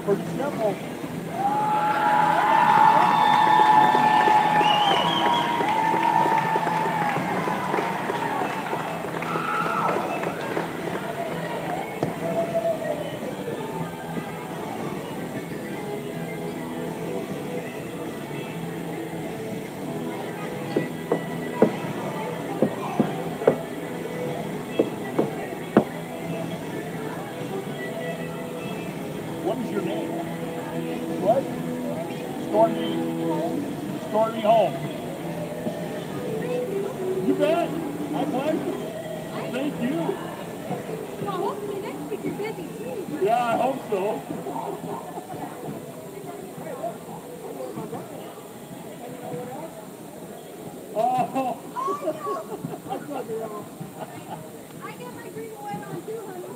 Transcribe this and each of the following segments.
Pretty simple. What is your name? What? Stormy Home. You bet. My pleasure. Thank you. Well, hopefully next week you're busy too. Yeah, I hope so. Oh. I get my green one on too, honey.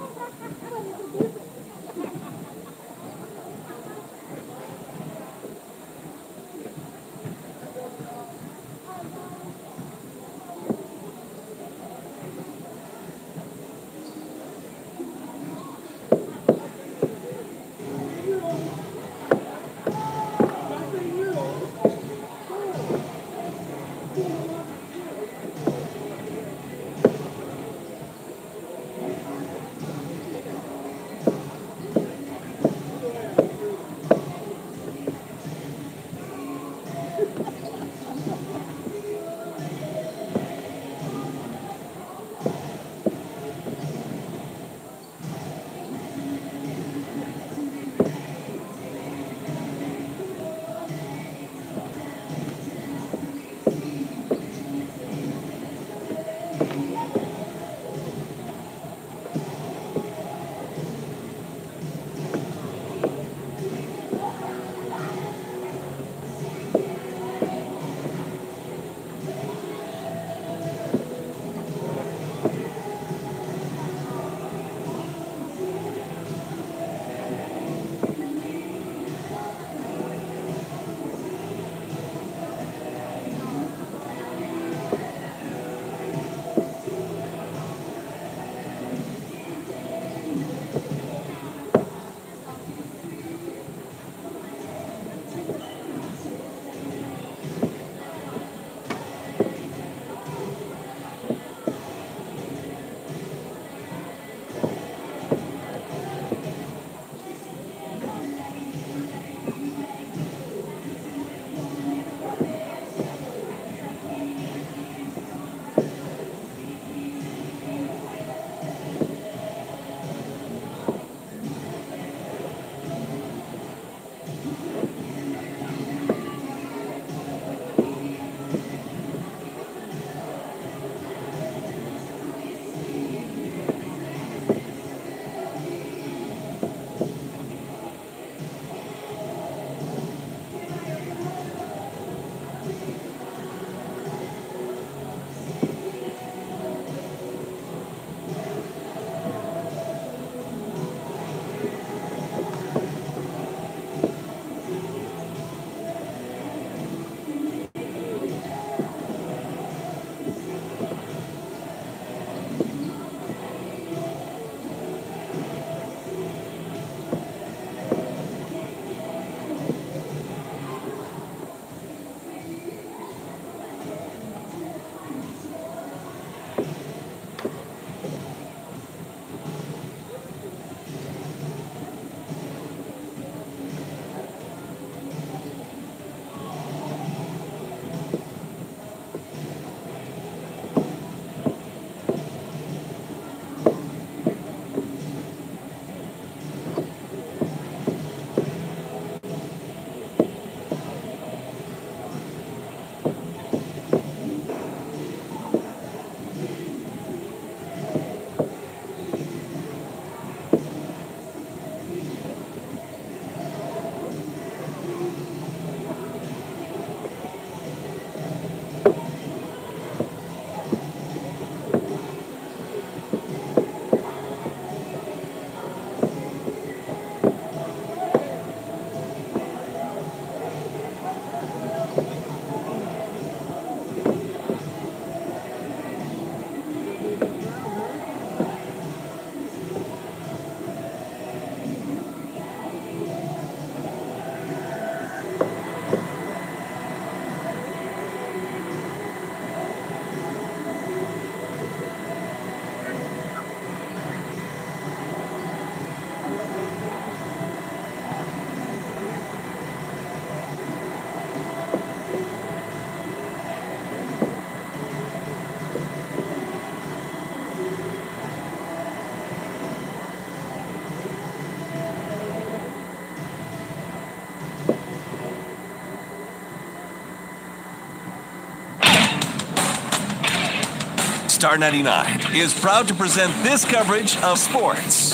Star 99 is proud to present this coverage of sports.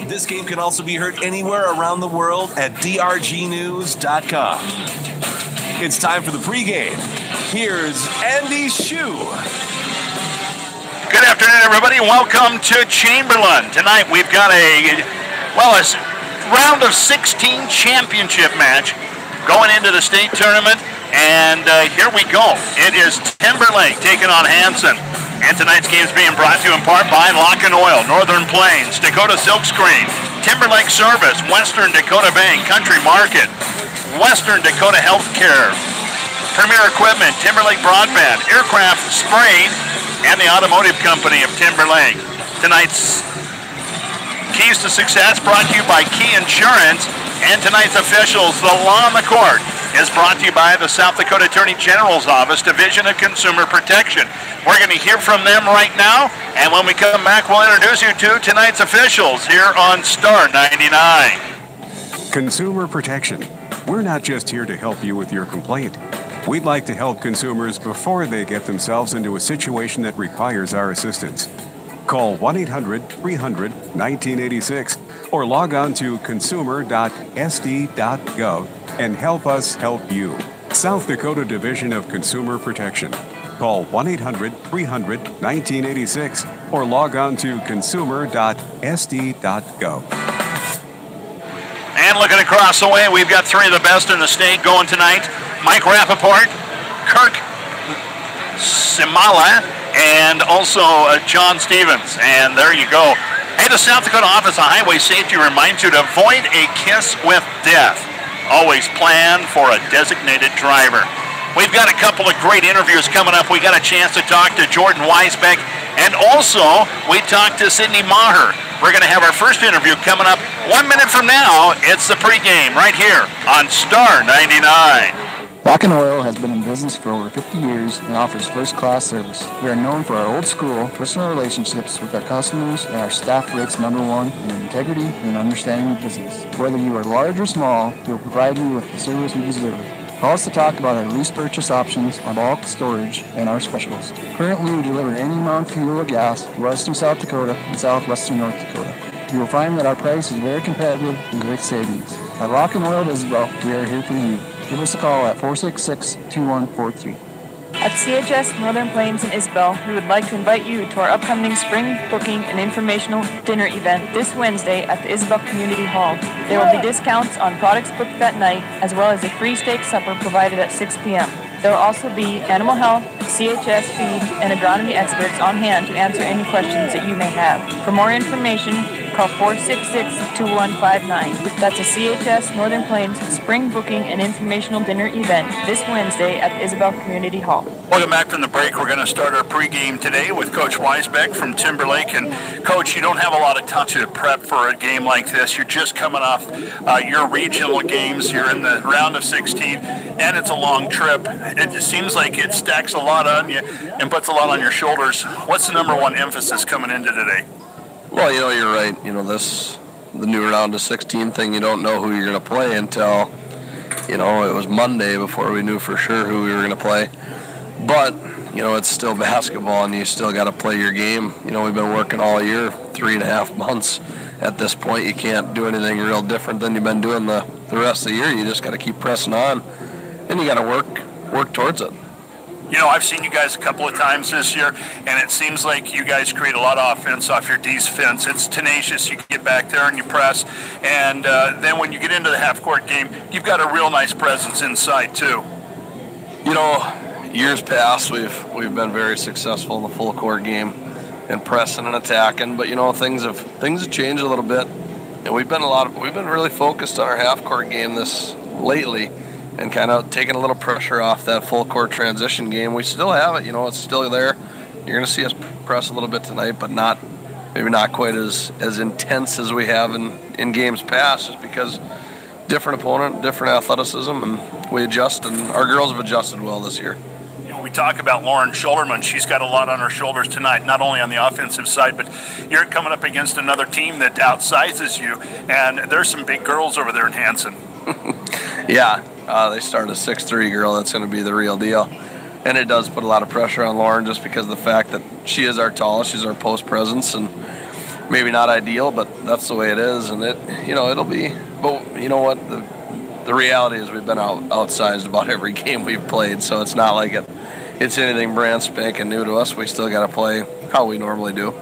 This game can also be heard anywhere around the world at drgnews.com. It's time for the pregame. Here's Andy Shue. Good afternoon, everybody. Welcome to Chamberlain. Tonight we've got a round of 16 championship match going into the state tournament. And here we go. It is Timberlake taking on Hanson. And tonight's game is being brought to you in part by Lock and Oil, Northern Plains, Dakota Silkscreen, Timberlake Service, Western Dakota Bank, Country Market, Western Dakota Healthcare, Premier Equipment, Timberlake Broadband, Aircraft Spraying, and the Automotive Company of Timberlake. Tonight's Keys to Success brought to you by Key Insurance. And tonight's officials, the Law on the Court, is brought to you by the South Dakota Attorney General's Office, Division of Consumer Protection. We're going to hear from them right now, and when we come back, we'll introduce you to tonight's officials here on Star 99. Consumer Protection. We're not just here to help you with your complaint. We'd like to help consumers before they get themselves into a situation that requires our assistance. Call 1-800-300-1986 or log on to consumer.sd.gov and help us help you. South Dakota Division of Consumer Protection. Call 1-800-300-1986 or log on to consumer.sd.gov. And looking across the way, we've got three of the best in the state going tonight. Mike Rappaport, Kirk Simala, and also John Stevens. And there you go. Hey, the South Dakota Office of Highway Safety reminds you to avoid a kiss with death. Always plan for a designated driver. We've got a couple of great interviews coming up. We got a chance to talk to Jordan Weisbeck, and also we talked to Sydney Maher. We're going to have our first interview coming up 1 minute from now. It's the pregame right here on Star 99. Lock and Oil has been in business for over 50 years and offers first-class service. We are known for our old-school, personal relationships with our customers, and our staff rates #1 in integrity and understanding of business. Whether you are large or small, we will provide you with the service you deserve. Call us to talk about our lease purchase options, our bulk storage, and our specials. Currently, we deliver any amount of fuel or gas to western South Dakota and southwestern North Dakota. You will find that our price is very competitive and great savings. At Lock and Oil of Isabel, we are here for you. Give us a call at 466-2143. At CHS Northern Plains in Isabel, we would like to invite you to our upcoming spring booking and informational dinner event this Wednesday at the Isabel Community Hall. There will be discounts on products booked that night, as well as a free steak supper provided at 6 p.m. There will also be animal health, CHS feed, and agronomy experts on hand to answer any questions that you may have. For more information, call 466-2159. That's a CHS Northern Plains spring booking and informational dinner event this Wednesday at the Isabel Community Hall. Welcome back from the break. We're going to start our pregame today with Coach Weisbeck from Timberlake. And Coach, you don't have a lot of time to prep for a game like this. You're just coming off your regional games. You're in the round of 16, and it's a long trip. It just seems like it stacks a lot on you and puts a lot on your shoulders. What's the #1 emphasis coming into today? Well, you're right. The new round of 16 thing, you don't know who you're going to play until, it was Monday before we knew for sure who we were going to play. But, it's still basketball and you still got to play your game. We've been working all year, 3.5 months. At this point, you can't do anything real different than you've been doing the rest of the year. You just got to keep pressing on, and you got to work towards it. I've seen you guys a couple of times this year, and it seems like you guys create a lot of offense off your defense. It's tenacious. You get back there and you press, and then when you get into the half-court game, you've got a real nice presence inside too. Years past, we've been very successful in the full-court game and pressing and attacking, but things have changed a little bit, and we've been really focused on our half-court game this lately. And kind of taking a little pressure off that full court transition game. We still have it, it's still there. You're going to see us press a little bit tonight, but maybe not quite as intense as we have in games past, just because different opponent, different athleticism, and we adjust, and our girls have adjusted well this year. We talk about Lauren Schulterman. She's got a lot on her shoulders tonight, not only on the offensive side, but you're coming up against another team that outsizes you, and there's some big girls over there in Hanson. Yeah. They start a 6'3" girl that's going to be the real deal. And it does put a lot of pressure on Lauren just because of the fact that she is our tallest, she's our post presence, and maybe not ideal, but that's the way it is. And it'll be. But you know what? The reality is we've been outsized about every game we've played, so it's not like it's anything brand spanking new to us. We still got to play how we normally do.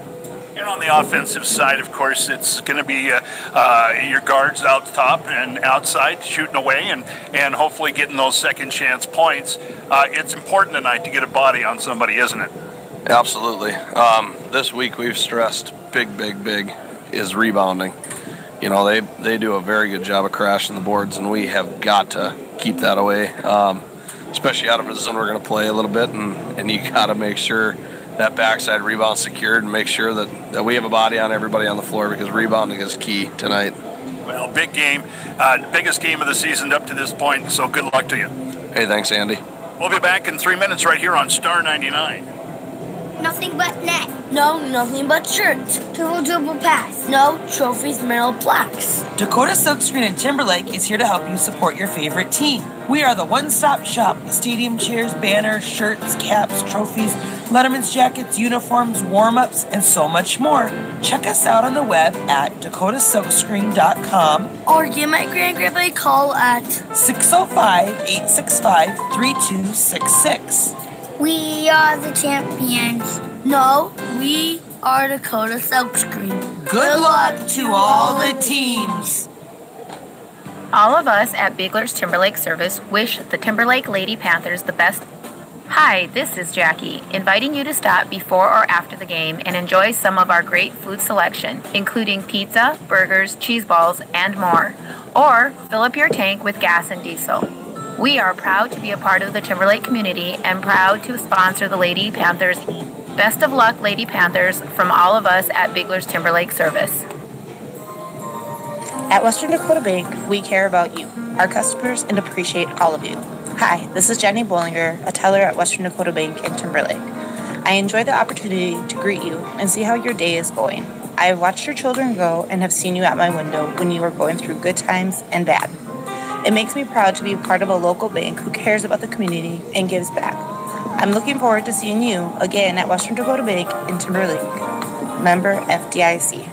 And on the offensive side, of course, it's going to be your guards out top and outside shooting away and hopefully getting those second chance points. It's important tonight to get a body on somebody, isn't it? Absolutely. This week we've stressed big is rebounding. You know, they do a very good job of crashing the boards, and we have got to keep that away, especially out of a zone we're going to play a little bit, and you got to make sure that backside rebound secured and make sure that we have a body on everybody on the floor, because rebounding is key tonight. Well, big game, biggest game of the season up to this point, so good luck to you. Hey, thanks, Andy. We'll be back in 3 minutes right here on Star 99. Nothing but net. No, nothing but shirts. Dribble pass. No trophies, medal, plaques. Dakota Silkscreen and Timberlake is here to help you support your favorite team. We are the one-stop shop. Stadium chairs, banners, shirts, caps, trophies, Letterman's jackets, uniforms, warm-ups, and so much more. Check us out on the web at dakotasilkscreen.com Or give my grandpa a call at 605-865-3266. We are the champions. No, we are Dakota Silkscreen. Good luck to all the teams. All of us at Bigler's Timberlake Service wish the Timberlake Lady Panthers the best. Hi, this is Jackie, inviting you to stop before or after the game and enjoy some of our great food selection, including pizza, burgers, cheese balls, and more. Or fill up your tank with gas and diesel. We are proud to be a part of the Timberlake community and proud to sponsor the Lady Panthers. Best of luck, Lady Panthers, from all of us at Bigler's Timberlake Service. At Western Dakota Bank, we care about you, our customers, and appreciate all of you. Hi, this is Jenny Bollinger, a teller at Western Dakota Bank in Timberlake. I enjoy the opportunity to greet you and see how your day is going. I have watched your children grow and have seen you at my window when you were going through good times and bad. It makes me proud to be part of a local bank who cares about the community and gives back. I'm looking forward to seeing you again at Western Dakota Bank in Timberlake. Member FDIC.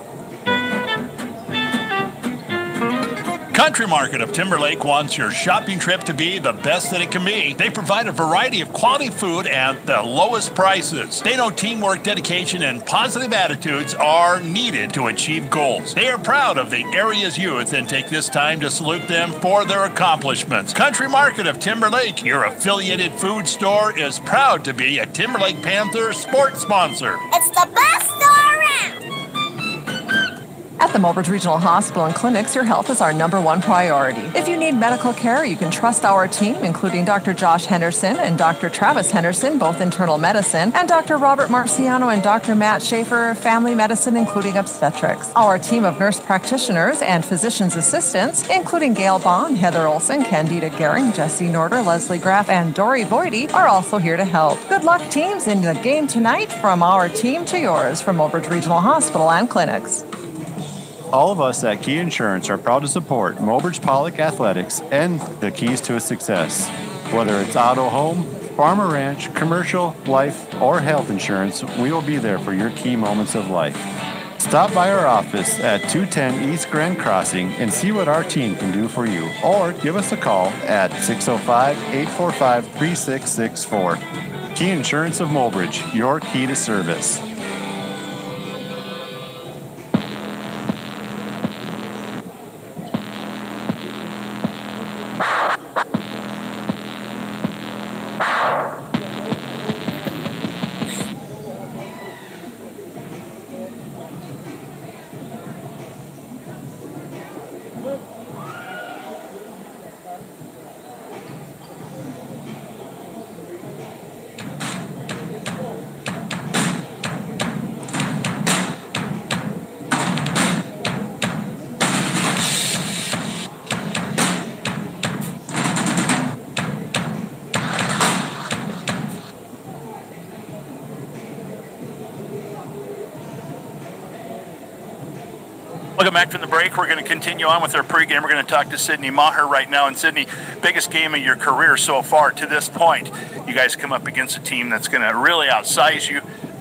Country Market of Timberlake wants your shopping trip to be the best that it can be. They provide a variety of quality food at the lowest prices. They know teamwork, dedication, and positive attitudes are needed to achieve goals. They are proud of the area's youth and take this time to salute them for their accomplishments. Country Market of Timberlake, your affiliated food store, is proud to be a Timberlake Panther sports sponsor. It's the best store around. At the Mobridge Regional Hospital and Clinics, your health is our #1 priority. If you need medical care, you can trust our team, including Dr. Josh Henderson and Dr. Travis Henderson, both internal medicine, and Dr. Robert Marciano and Dr. Matt Schaefer, family medicine, including obstetrics. Our team of nurse practitioners and physician's assistants, including Gail Bond, Heather Olson, Candida Gehring, Jesse Norder, Leslie Graff, and Dory Voidy, are also here to help. Good luck, teams, in the game tonight, from our team to yours, from Mobridge Regional Hospital and Clinics. All of us at Key Insurance are proud to support Mobridge Pollock Athletics and the keys to success. Whether it's auto, home, farm or ranch, commercial, life, or health insurance, we will be there for your key moments of life. Stop by our office at 210 East Grand Crossing and see what our team can do for you. Or give us a call at 605-845-3664. Key Insurance of Mobridge, your key to service. Welcome back from the break. We're going to continue on with our pregame. We're going to talk to Sydney Maher right now. And Sydney, biggest game of your career so far to this point. You guys come up against a team that's going to really outsize you.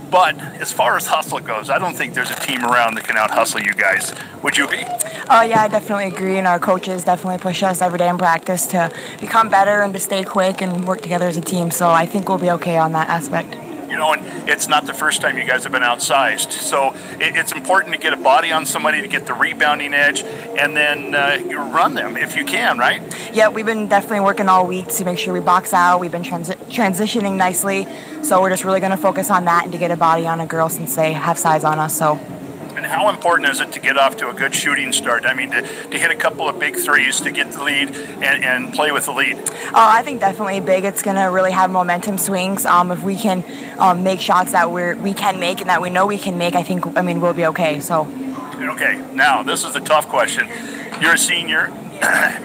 But as far as hustle goes, I don't think there's a team around that can out-hustle you guys. Would you be? Oh, yeah, I definitely agree. And our coaches definitely push us every day in practice to become better and to stay quick and work together as a team. So I think we'll be okay on that aspect. You know, and it's not the first time you guys have been outsized. So it's important to get a body on somebody to get the rebounding edge and then run them if you can, right? Yeah, we've been definitely working all week to make sure we box out. We've been transitioning nicely. So we're just really going to focus on that and to get a body on a girl since they have size on us. So. And how important is it to get off to a good shooting start? I mean, to hit a couple of big threes to get the lead and play with the lead? I think definitely big. It's going to really have momentum swings. If we can make shots that we can make and that we know we can make, I mean, we'll be okay. So. Okay, now this is a tough question. You're a senior.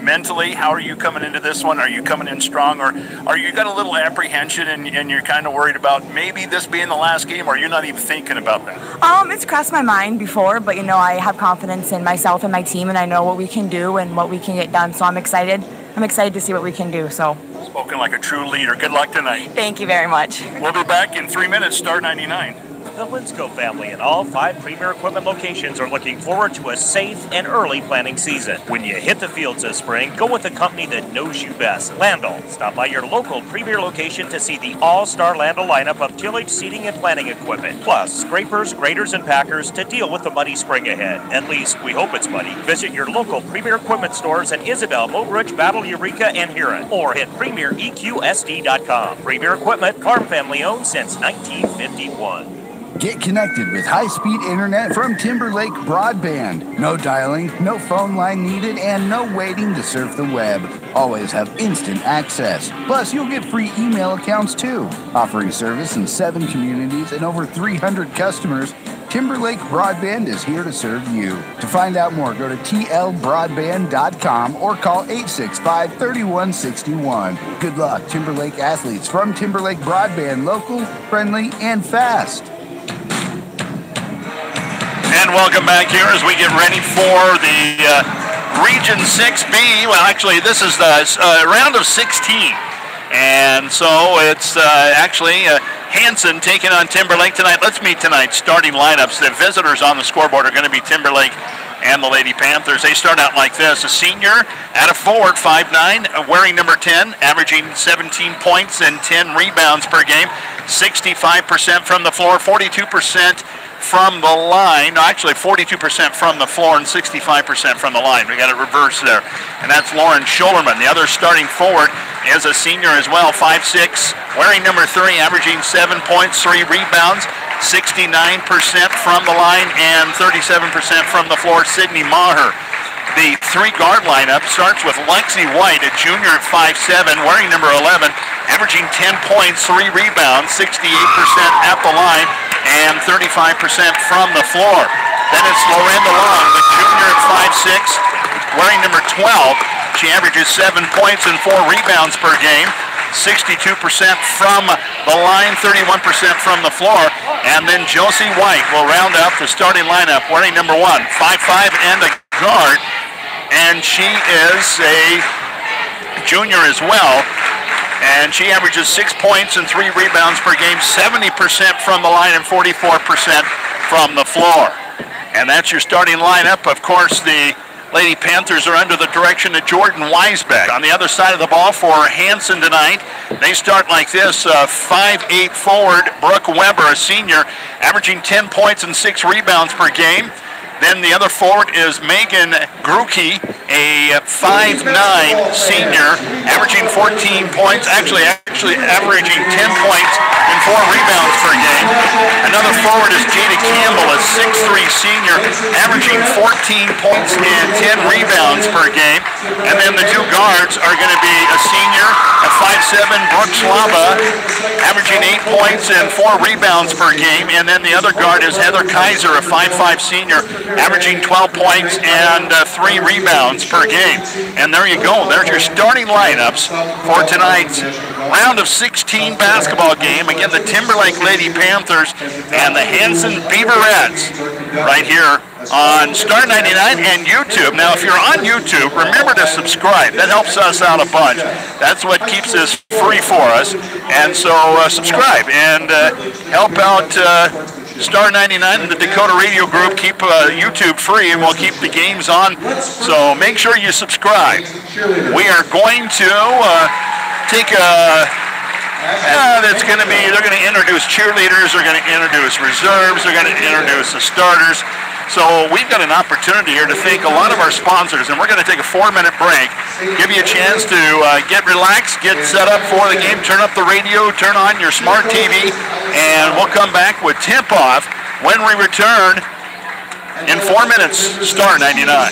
Mentally, how are you coming into this one? Are you coming in strong, or are you got a little apprehension and you're kind of worried about maybe this being the last game, or you're not even thinking about that? It's crossed my mind before, but I have confidence in myself and my team, and I know what we can do and what we can get done. So I'm excited. I'm excited to see what we can do. So. Spoken like a true leader. Good luck tonight. Thank you very much. We'll be back in 3 minutes. Star 99. The Linsco family and all 5 Premier Equipment locations are looking forward to a safe and early planting season. When you hit the fields this spring, go with a company that knows you best, Landl. Stop by your local Premier location to see the all-star Landl lineup of tillage, seeding, and planting equipment. Plus, scrapers, graders, and packers to deal with the muddy spring ahead. At least, we hope it's muddy. Visit your local Premier Equipment stores in Isabel, Mount Rouge, Battle, Eureka, and Huron. Or hit PremierEQSD.com. Premier Equipment, farm family owned since 1951. Get connected with high-speed internet from Timberlake Broadband. No dialing, no phone line needed, and no waiting to surf the web. Always have instant access. Plus, you'll get free email accounts too. Offering service in 7 communities and over 300 customers, Timberlake Broadband is here to serve you. To find out more, go to tlbroadband.com or call 865-3161. Good luck, Timberlake athletes from Timberlake Broadband, local, friendly, and fast. And welcome back here as we get ready for the Region 6B. Well, actually, this is the round of 16. And so it's actually Hanson taking on Timberlake tonight. Let's meet tonight's starting lineups. The visitors on the scoreboard are going to be Timberlake and the Lady Panthers. They start out like this. A senior at a forward, 5'9", wearing number 10, averaging 17 points and 10 rebounds per game. 65% from the floor, 42% from the line. No, actually 42% from the floor and 65% from the line. We got it reversed there. And that's Lauren Scholerman. The other starting forward is a senior as well, 5'6", wearing number 3, averaging 7 points, 3 rebounds, 69% from the line and 37% from the floor, Sydney Maher. The 3-guard lineup starts with Lexi White, a junior at 5'7", wearing number 11, averaging 10 points, 3 rebounds, 68% at the line, and 35% from the floor. Then it's Lorenda Long, the junior at 5'6", wearing number 12. She averages 7 points and 4 rebounds per game. 62% from the line, 31% from the floor. And then Josie White will round up the starting lineup, wearing number 1, 5'5", and a guard. And she is a junior as well. And she averages 6 points and 3 rebounds per game, 70% from the line and 44% from the floor. And that's your starting lineup. Of course, the Lady Panthers are under the direction of Jordan Weisbeck. On the other side of the ball for Hanson tonight, they start like this. 5'8" forward, Brooke Weber, a senior, averaging 10 points and 6 rebounds per game. Then the other forward is Megan Gruke, a 5'9" senior, averaging 14 points, actually averaging 10 points and 4 rebounds per game. Another forward is Jada Campbell, a 6'3" senior, averaging 14 points and 10 rebounds per game. And then the 2 guards are going to be a senior, a 5'7", Brooke Slava, averaging 8 points and 4 rebounds per game. And then the other guard is Heather Kaiser, a 5'5" senior, averaging 12 points and 3 rebounds per game. And there you go. There's your starting lineups for tonight's round of 16 basketball game. Again, the Timberlake Lady Panthers and the Hanson Beaverettes right here on Star 99 and YouTube. Now, if you're on YouTube, remember to subscribe. That helps us out a bunch. That's what keeps this free for us. And so subscribe and help out Star 99 and the Dakota Radio Group keep YouTube free, and we'll keep the games on. So make sure you subscribe. We are going to take a... that's going to be, they're going to introduce cheerleaders, they're going to introduce reserves, they're going to introduce the starters. So we've got an opportunity here to thank a lot of our sponsors, and we're going to take a 4-minute break, give you a chance to get relaxed, get set up for the game, turn up the radio, turn on your smart TV, and we'll come back with tip-off when we return in 4 minutes, Star 99.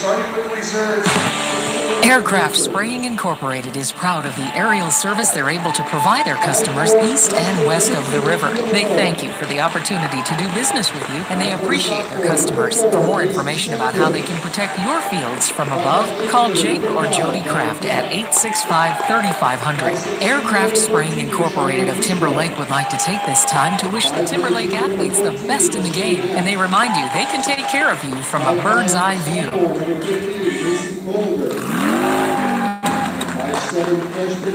Aircraft Spraying Incorporated is proud of the aerial service they're able to provide our customers east and west of the river. They thank you for the opportunity to do business with you, and they appreciate their customers. For more information about how they can protect your fields from above, call Jake or Jody Kraft at 865-3500. Aircraft Spraying Incorporated of Timber Lake would like to take this time to wish the Timber Lake athletes the best in the game, and they remind you they can take care of you from a bird's eye view.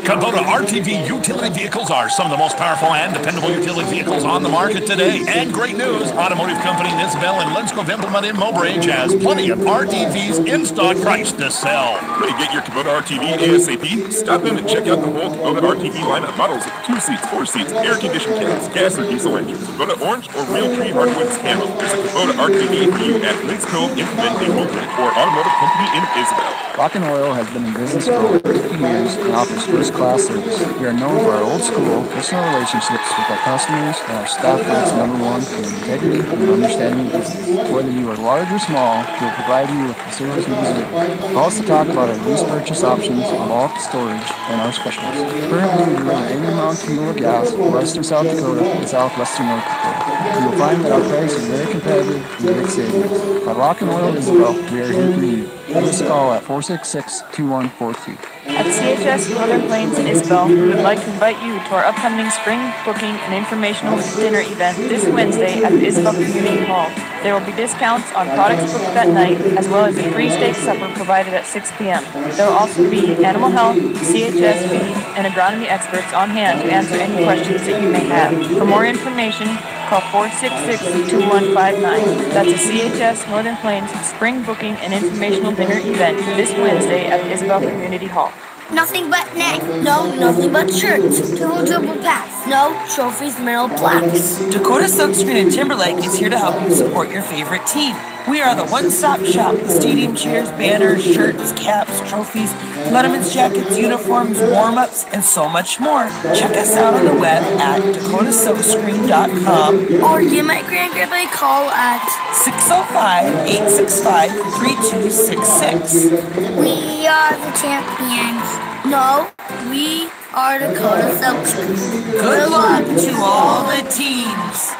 Kubota RTV utility vehicles are some of the most powerful and dependable utility vehicles on the market today. And great news, automotive company in Isabel and Lenskov Implement in Mobridge has plenty of RTVs in stock price to sell. Ready to get your Kubota RTV ASAP? Stop in and check out the whole Kubota RTV line of models with 2 seats, 4 seats, air-conditioned cabs, gas or diesel engines, Kubota Orange or Real Tree Hardwood Scandal. There's a Kubota RTV for you at Lenskov Implement in Mobridge or Automotive Company in Isabel. Rock and Oil has been in business for over 50 years and offers first-class service. We are known for our old-school personal relationships with our customers, and our staff rates #1 in integrity and understanding business. Whether you are large or small, we will provide you with the service you deserve. Call us to talk about our lease purchase options, bulk storage, and our specials. Currently, we deliver any amount of fuel or gas, western South Dakota and southwestern North Dakota. You will find that our price is very competitive and great savings. At Rock and Oil Isabel, we are here for you. Give us a call at 466-2142. At CHS Northern Plains in Isabel, we would like to invite you to our upcoming spring booking and informational dinner event this Wednesday at the Isabel Community Hall. There will be discounts on products booked that night, as well as a free steak supper provided at 6 p.m. There will also be animal health, CHS feed, and agronomy experts on hand to answer any questions that you may have. For more information, call 466-2159. That's a CHS Northern Plains spring booking and informational dinner event this Wednesday at the Isabel Community Hall. Nothing but net. No, nothing but shirts. Triple pass. No trophies, medal, plaques. Dakota Silkscreen and Timberlake is here to help you support your favorite team. We are the one-stop shop with stadium chairs, banners, shirts, caps, trophies, letterman's jackets, uniforms, warm-ups, and so much more. Check us out on the web at dakotasilkscreen.com or give my grandgrandpa a call at 605-865-3266. We are the champions. No, we are Dakota Silkscreen. Good luck to all the teams.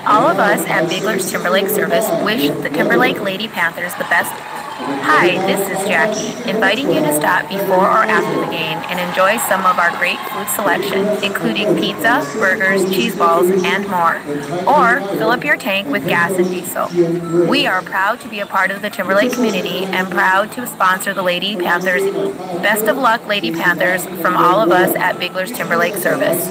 All of us at Bigler's Timberlake Service wish the Timberlake Lady Panthers the best. Hi, this is Jackie, inviting you to stop before or after the game and enjoy some of our great food selection, including pizza, burgers, cheese balls, and more. Or fill up your tank with gas and diesel. We are proud to be a part of the Timberlake community and proud to sponsor the Lady Panthers. Best of luck, Lady Panthers, from all of us at Bigler's Timberlake Service.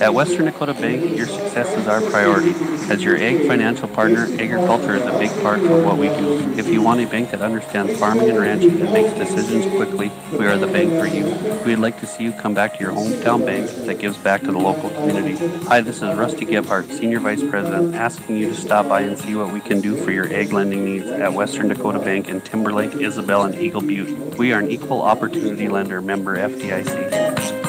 At Western Dakota Bank, your success is our priority. As your ag financial partner, agriculture is a big part of what we do. If you want a bank that understands farming and ranching and makes decisions quickly, we are the bank for you. We'd like to see you come back to your hometown bank that gives back to the local community. Hi, this is Rusty Gebhardt, Senior Vice President, asking you to stop by and see what we can do for your ag lending needs at Western Dakota Bank in Timberlake, Isabel, and Eagle Butte. We are an equal opportunity lender, member FDIC.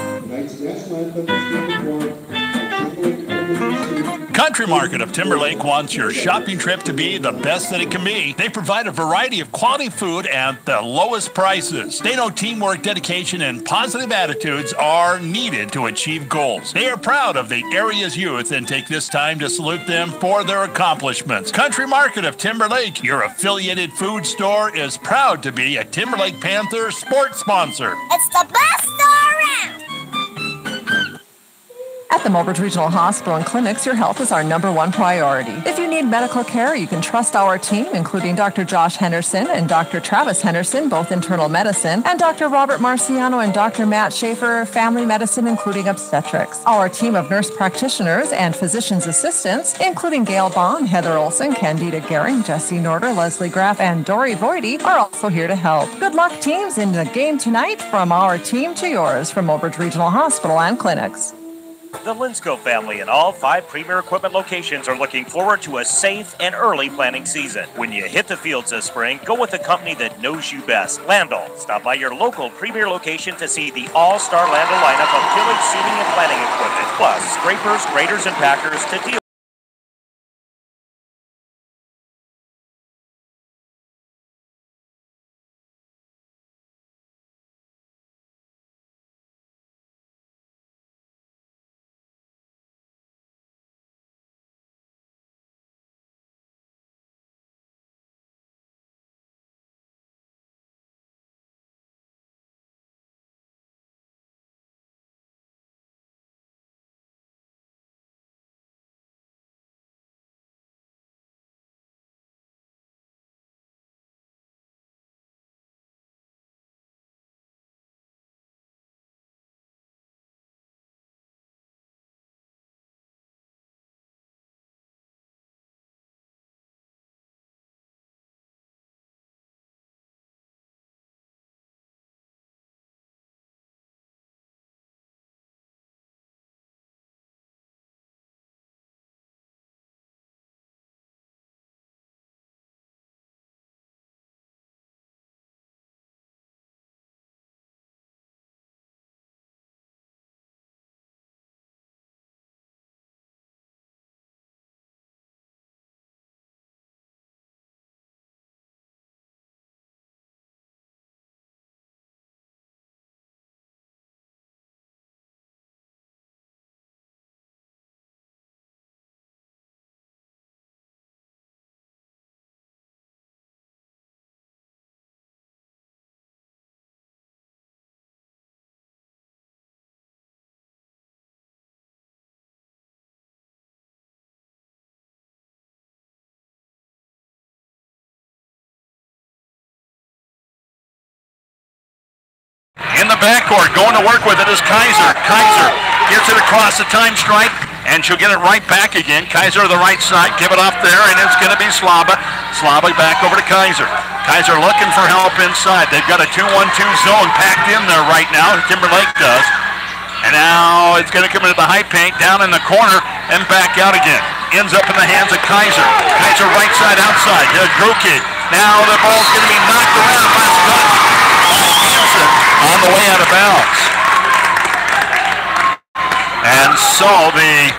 Country Market of Timberlake wants your shopping trip to be the best that it can be. They provide a variety of quality food at the lowest prices. They know teamwork, dedication, and positive attitudes are needed to achieve goals. They are proud of the area's youth and take this time to salute them for their accomplishments. Country Market of Timberlake, your affiliated food store, is proud to be a Timberlake Panther sports sponsor. It's the best store around. At the Mobridge Regional Hospital and Clinics, your health is our #1 priority. If you need medical care, you can trust our team, including Dr. Josh Henderson and Dr. Travis Henderson, both internal medicine, and Dr. Robert Marciano and Dr. Matt Schaefer, family medicine, including obstetrics. Our team of nurse practitioners and physician's assistants, including Gail Baum, Heather Olson, Candida Gehring, Jesse Norder, Leslie Graff, and Dory Voidy, are also here to help. Good luck, teams, in the game tonight. From our team to yours, from Mobridge Regional Hospital and Clinics. The Linsco family and all 5 Premier Equipment locations are looking forward to a safe and early planting season. When you hit the fields this spring, go with the company that knows you best, Landl. Stop by your local Premier location to see the all-star Landl lineup of tillage, seeding, and planting equipment, plus scrapers, graders, and packers to deal. In the backcourt, going to work with it is Kaiser. Kaiser gets it across the time stripe, and she'll get it right back again. Kaiser to the right side, give it off there, and it's going to be Slaba. Slaba back over to Kaiser. Kaiser looking for help inside. They've got a 2-1-2 zone packed in there right now. Timberlake does. And now it's going to come into the high paint, down in the corner, and back out again. Ends up in the hands of Kaiser. Kaiser right side, outside. Druki. Now the ball's going to be knocked around by Scott. Hanson on the way out of bounds. And so the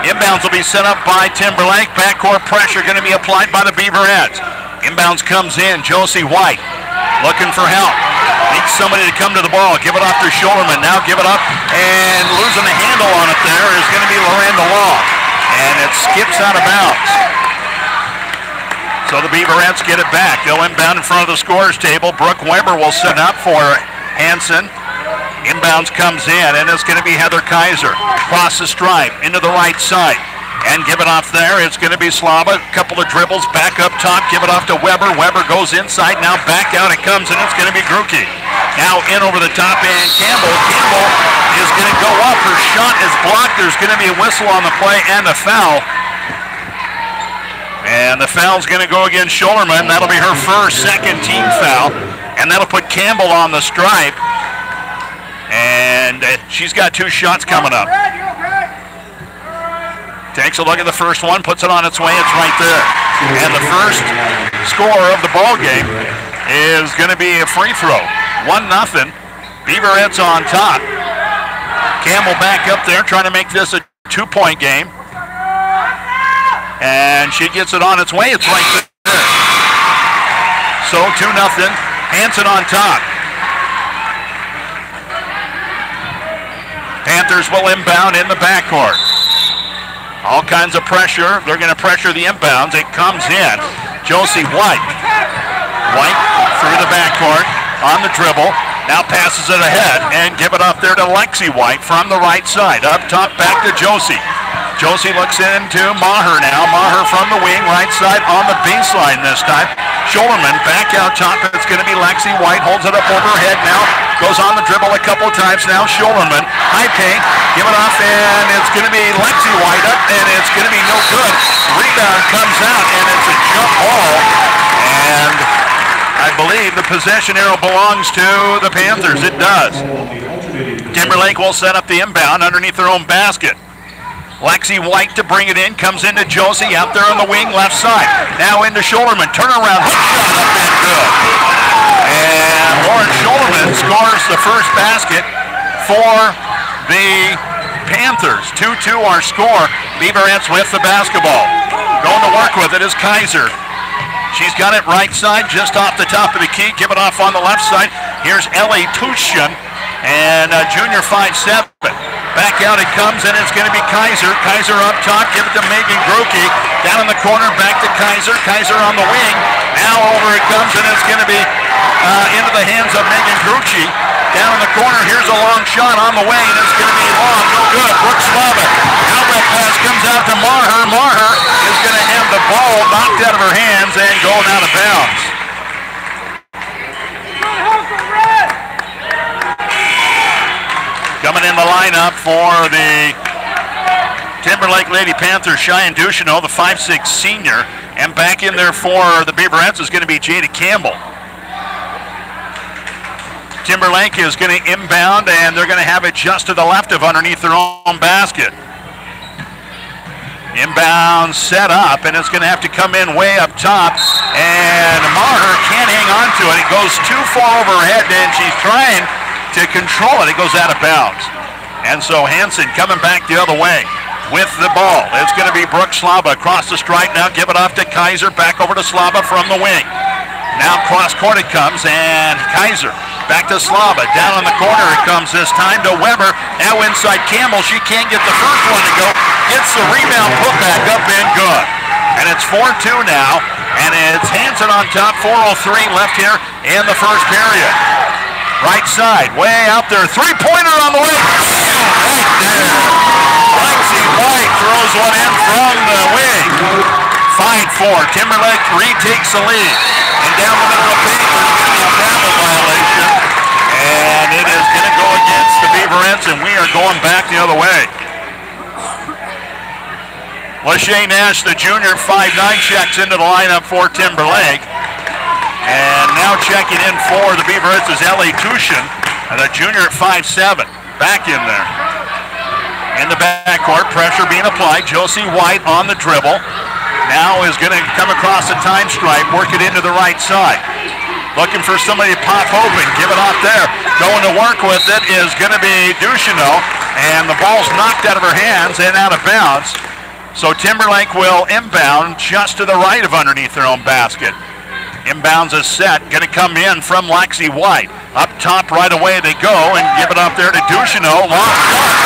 inbounds will be set up by Timberlake. Backcourt pressure going to be applied by the Beaverettes. Inbounds comes in. Josie White looking for help. Needs somebody to come to the ball. Give it off to Shoulderman. Now give it up. And losing the handle on it there is going to be Lorenda Law. And it skips out of bounds. So the Beaverettes get it back. They'll inbound in front of the scorer's table. Brooke Weber will set up for Hanson. Inbounds comes in, and it's going to be Heather Kaiser. Cross the stripe, into the right side. And give it off there. It's going to be Slava. A couple of dribbles, back up top. Give it off to Weber. Weber goes inside. Now back out it comes, and it's going to be Gruke. Now in over the top, and Campbell. Campbell is going to go up. Her shot is blocked. There's going to be a whistle on the play and a foul. And the foul's going to go against Shoulderman. That'll be her first, second team foul. And that'll put Campbell on the stripe. And she's got 2 shots coming up. Takes a look at the first one, puts it on its way. It's right there. And the first score of the ball game is going to be a free throw. 1-0. Beaverettes on top. Campbell back up there trying to make this a 2-point game. And she gets it on its way. It's right there. So 2-0. Hanson on top. Panthers will inbound in the backcourt. All kinds of pressure. They're going to pressure the inbounds. It comes in. Josie White. White through the backcourt on the dribble. Now passes it ahead and give it up there to Lexi White from the right side. Up top, back to Josie. Josie looks into Maher now. Maher from the wing, right side on the baseline this time. Shoulderman back out top. It's going to be Lexi White. Holds it up overhead now. Goes on the dribble a couple times now. Shoulderman, high paint. Give it off, and it's going to be Lexi White up, and it's going to be no good. Rebound comes out, and it's a jump ball. And I believe the possession arrow belongs to the Panthers. It does. Timberlake will set up the inbound underneath their own basket. Lexi White to bring it in, comes into Josie out there on the wing, left side. Now into Shoulderman, turnaround, hook shot up and good. And Lauren Shoulderman scores the first basket for the Panthers. 2-2 our score. Beaverettes with the basketball. Going to work with it is Kaiser. She's got it right side, just off the top of the key. Give it off on the left side. Here's Ellie Tushin, and junior 5'7". Back out it comes, and it's going to be Kaiser. Kaiser up top, give it to Megan Groke. Down in the corner, back to Kaiser. Kaiser on the wing. Now over it comes, and it's going to be into the hands of Megan Groke. Down in the corner, here's a long shot on the way, and it's going to be long, no good. Brooke Slavic. Outlet pass comes out to Maher. Maher is going to have the ball knocked out of her hands and going out of bounds. Coming in the lineup for the Timberlake Lady Panthers, Cheyenne Ducheneau, the 5'6" senior. And back in there for the Beaverettes is going to be Jada Campbell. Timberlake is going to inbound, and they're going to have it just to the left of underneath their own basket. Inbound set up, and it's going to have to come in way up top. And Maher can't hang on to it. It goes too far overhead, and she's trying to control it. It goes out of bounds. And so Hanson coming back the other way with the ball. It's going to be Brooke Slava across the stripe now. Give it off to Kaiser. Back over to Slava from the wing. Now cross court it comes, and Kaiser back to Slava. Down in the corner it comes this time to Weber. Now inside Campbell. She can't get the first one to go. Gets the rebound, put back up and good. And it's 4-2 now. And it's Hanson on top. 4:03 left here in the first period. Right side, way out there. Three-pointer on the way. Right there. Lexi White throws one in from the wing. 5-4. Timberlake retakes the lead. And down the middle of the paint, there's going to be a foul violation. And it is going to go against the Beaverettes, and we are going back the other way. Lachey Nash, the junior, 5'9", checks into the lineup for Timberlake. And now checking in for the Beaverettes is Ellie Tushin, and a junior at 5'7", back in there. In the backcourt, pressure being applied. Josie White on the dribble. Now is going to come across the time stripe, work it into the right side. Looking for somebody to pop open, give it off there. Going to work with it is going to be Ducheneau, and the ball's knocked out of her hands and out of bounds. So Timberlake will inbound just to the right of underneath their own basket. Inbounds is set, going to come in from Lexi White. Up top right away they go and give it up there to Ducheneau. Long shot.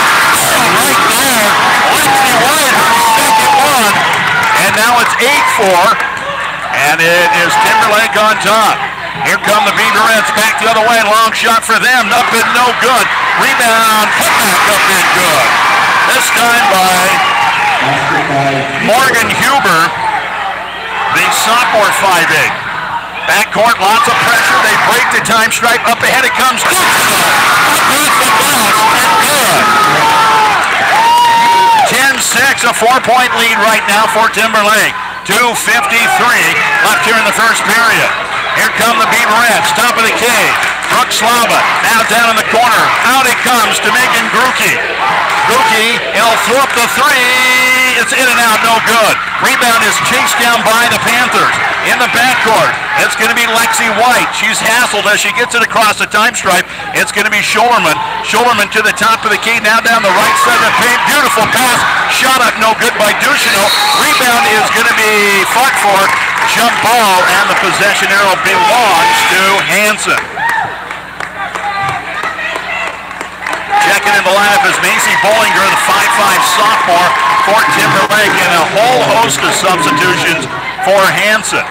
Right there. Lexi White, her second one. And now it's 8-4. And it is Timberlake on top. Here come the Beaverettes back the other way. Long shot for them. Up and no good. Rebound. Put back up and good. This time by Morgan Huber, the sophomore 5'8". Backcourt, lots of pressure. They break the time stripe. Up ahead it comes. Good. 10-6, a 4-point lead right now for Timberlake. 2:53 left here in the first period. Here come the Beaverettes, top of the key. Brooke Slava now down in the corner. Out it comes to Megan Groke. Groke, he'll throw up the three. It's in and out, no good. Rebound is chased down by the Panthers. In the backcourt, it's going to be Lexi White. She's hassled as she gets it across the time stripe. It's going to be Shoulderman. Shoulderman to the top of the key, now down the right side of the paint. Beautiful pass. Shot up, no good by Ducheneau. Rebound is going to be fought for. Jump ball, and the possession arrow belongs to Hanson. Checking in the lineup is Macy Bollinger, the 5'5" sophomore for Timberlake, and a whole host of substitutions for Hanson.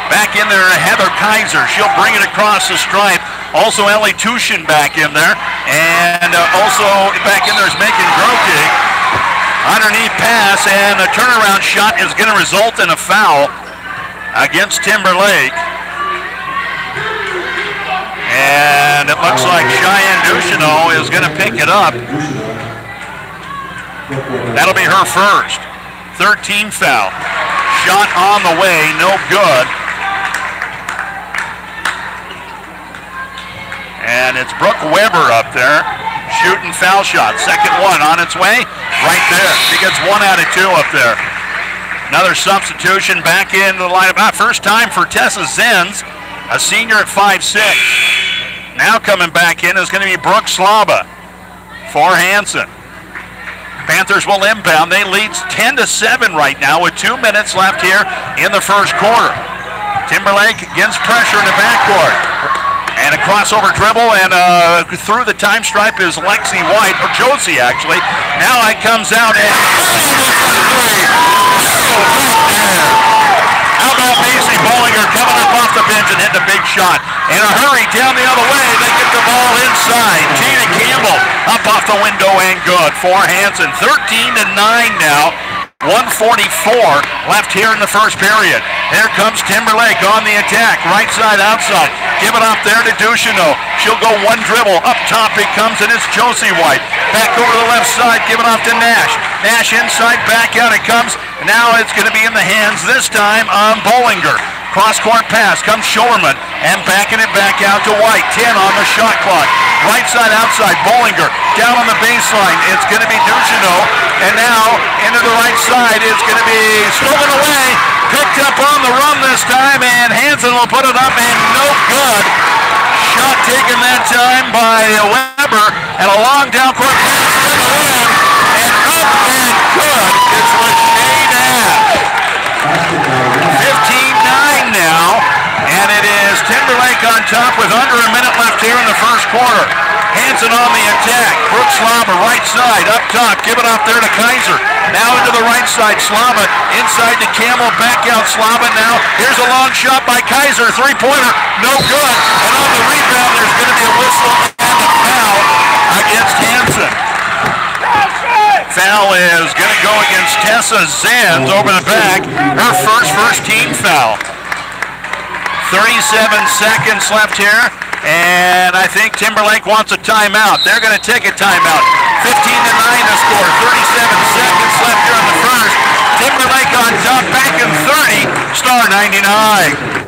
Back in there, Heather Kaiser. She'll bring it across the stripe. Also Ellie Tushin back in there. And also back in there is Megan Groke. Underneath pass, and a turnaround shot is going to result in a foul against Timberlake. And it looks like Cheyenne Ducheneau is going to pick it up. That'll be her first. 13 foul. Shot on the way, no good. And it's Brooke Weber up there shooting foul shot. Second one on its way, right there. She gets 1 out of 2 up there. Another substitution back into the lineup. First time for Tessa Zenz, a senior at 5'6". Now coming back in is going to be Brooke Slaba for Hanson. Panthers will inbound. They lead 10-7 right now with 2 minutes left here in the first quarter. Timberlake against pressure in the backcourt. And a crossover dribble, and through the time stripe is Lexi White, or Josie actually. Now it comes out, and how about Macy Bollinger coming up off the bench and hitting a big shot? In a hurry down the other way, they get the ball inside. Gina Campbell up off the window and good for Hanson. 13-9 now. 1:44 left here in the first period. Here comes Timberlake on the attack. Right side, outside. Give it up there to Ducheneau. She'll go one dribble. Up top it comes, and it's Josie White. Back over the left side. Give it off to Nash. Nash inside, back out it comes. Now it's going to be in the hands this time on Bollinger. Cross-court pass comes Shorman, and backing it back out to White. 10 on the shot clock. Right side, outside. Bollinger down on the baseline. It's going to be Ducheneau, and now into the right side. It's going to be stolen away. Picked up on the run this time, and Hanson will put it up, and no good. Shot taken that time by Weber, and a long down court pass to the rim, and up and good. It's Lachey Nash. 15-9 now, and it is Timberlake on top with under a minute left here in the first quarter. Hanson on the attack. Brooke Slaba right side, up top. Give it off there to Kaiser. Now into the right side. Slaba inside to Campbell. Back out Slaba now. Here's a long shot by Kaiser. Three-pointer. No good. And on the rebound, there's going to be a whistle and a foul against Hanson. Foul is going to go against Tessa Zenz over the back. Her first team foul. 37 seconds left here. And I think Timberlake wants a timeout. They're going to take a timeout. 15-9 to score. 37 seconds left here in the first. Timberlake on top, back in 30. Star 99.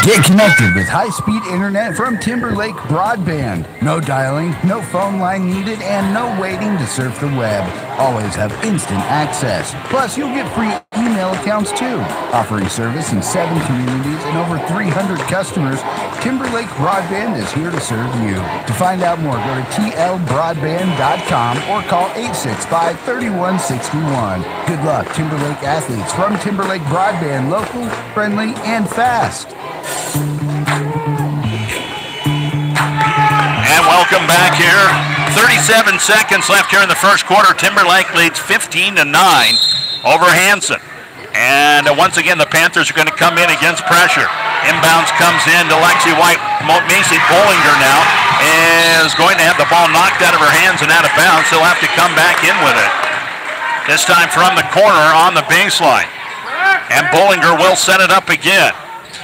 Get connected with high-speed internet from Timberlake Broadband. No dialing, no phone line needed, and no waiting to surf the web. Always have instant access. Plus, you'll get free email accounts too. Offering service in 7 communities and over 300 customers, Timberlake Broadband is here to serve you. To find out more, go to tlbroadband.com or call 865-3161. Good luck, Timberlake athletes from Timberlake Broadband, local, friendly, and fast. And welcome back here. 37 seconds left here in the first quarter. Timberlake leads 15-9 over Hanson. And once again, the Panthers are going to come in against pressure. Inbounds comes in to Lexi White. Macy Bollinger now is going to have the ball knocked out of her hands and out of bounds. She'll have to come back in with it. This time from the corner on the baseline. And Bollinger will set it up again.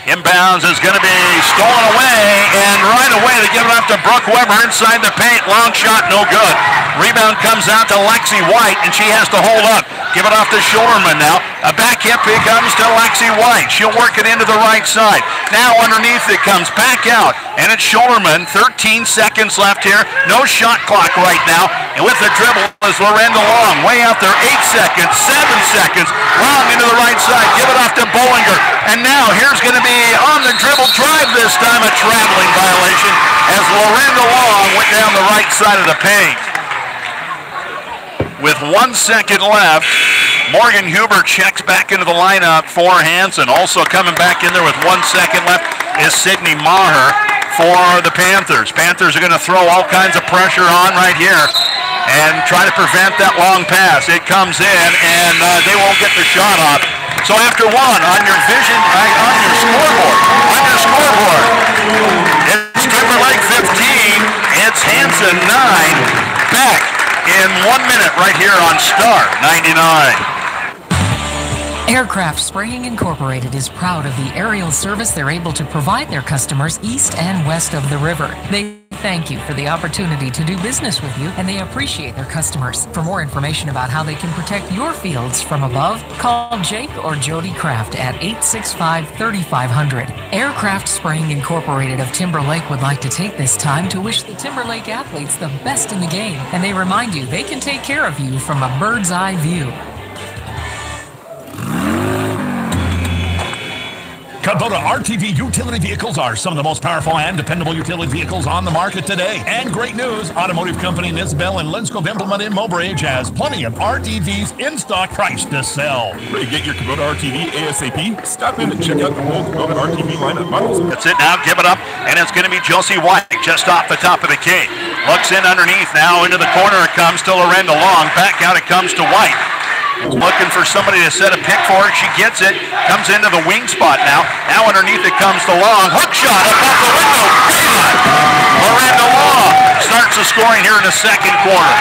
Inbounds is going to be stolen away, and right away they give it up to Brooke Weber inside the paint. Long shot, no good. Rebound comes out to Lexi White, and she has to hold up. Give it off to Shorman now. A back hip here comes to Lexi White. She'll work it into the right side. Now underneath it comes back out, and it's Shorman. 13 seconds left here. No shot clock right now. And with the dribble is Lorenda Long. Way out there, 8 seconds, 7 seconds. Long into the right side. Give it off to Bollinger. And now here's going to be on the dribble drive this time, a traveling violation as Lorenda Long went down the right side of the paint. With 1 second left, Morgan Huber checks back into the lineup for Hanson. Also coming back in there with 1 second left is Sydney Maher for the Panthers. Panthers are going to throw all kinds of pressure on right here and try to prevent that long pass. It comes in, and they won't get the shot off. So after one, on your scoreboard, it's Timberlake minute right here on Star 99. Aircraft Spraying Incorporated is proud of the aerial service they're able to provide their customers east and west of the river. They thank you for the opportunity to do business with you, and they appreciate their customers. For more information about how they can protect your fields from above, call Jake or Jody Kraft at 865-3500. Aircraft Spraying Incorporated of Timber Lake would like to take this time to wish the Timber Lake athletes the best in the game, and they remind you they can take care of you from a bird's eye view. Kubota RTV utility vehicles are some of the most powerful and dependable utility vehicles on the market today. And great news, automotive company Nisbel and Linscove Implement in Mobridge has plenty of RTVs in stock, priced to sell. Ready to get your Kubota RTV ASAP? Stop in and check out the whole Kubota RTV lineup models. That's it now, give it up, and it's going to be Josie White just off the top of the key. Looks in underneath now, into the corner it comes to Lorenda Long. Back out it comes to White. Looking for somebody to set a pick for her. She gets it. Comes into the wing spot now. Now underneath it comes to Long. Hook shot up off the window. Lorenda Long starts the scoring here in the second quarter.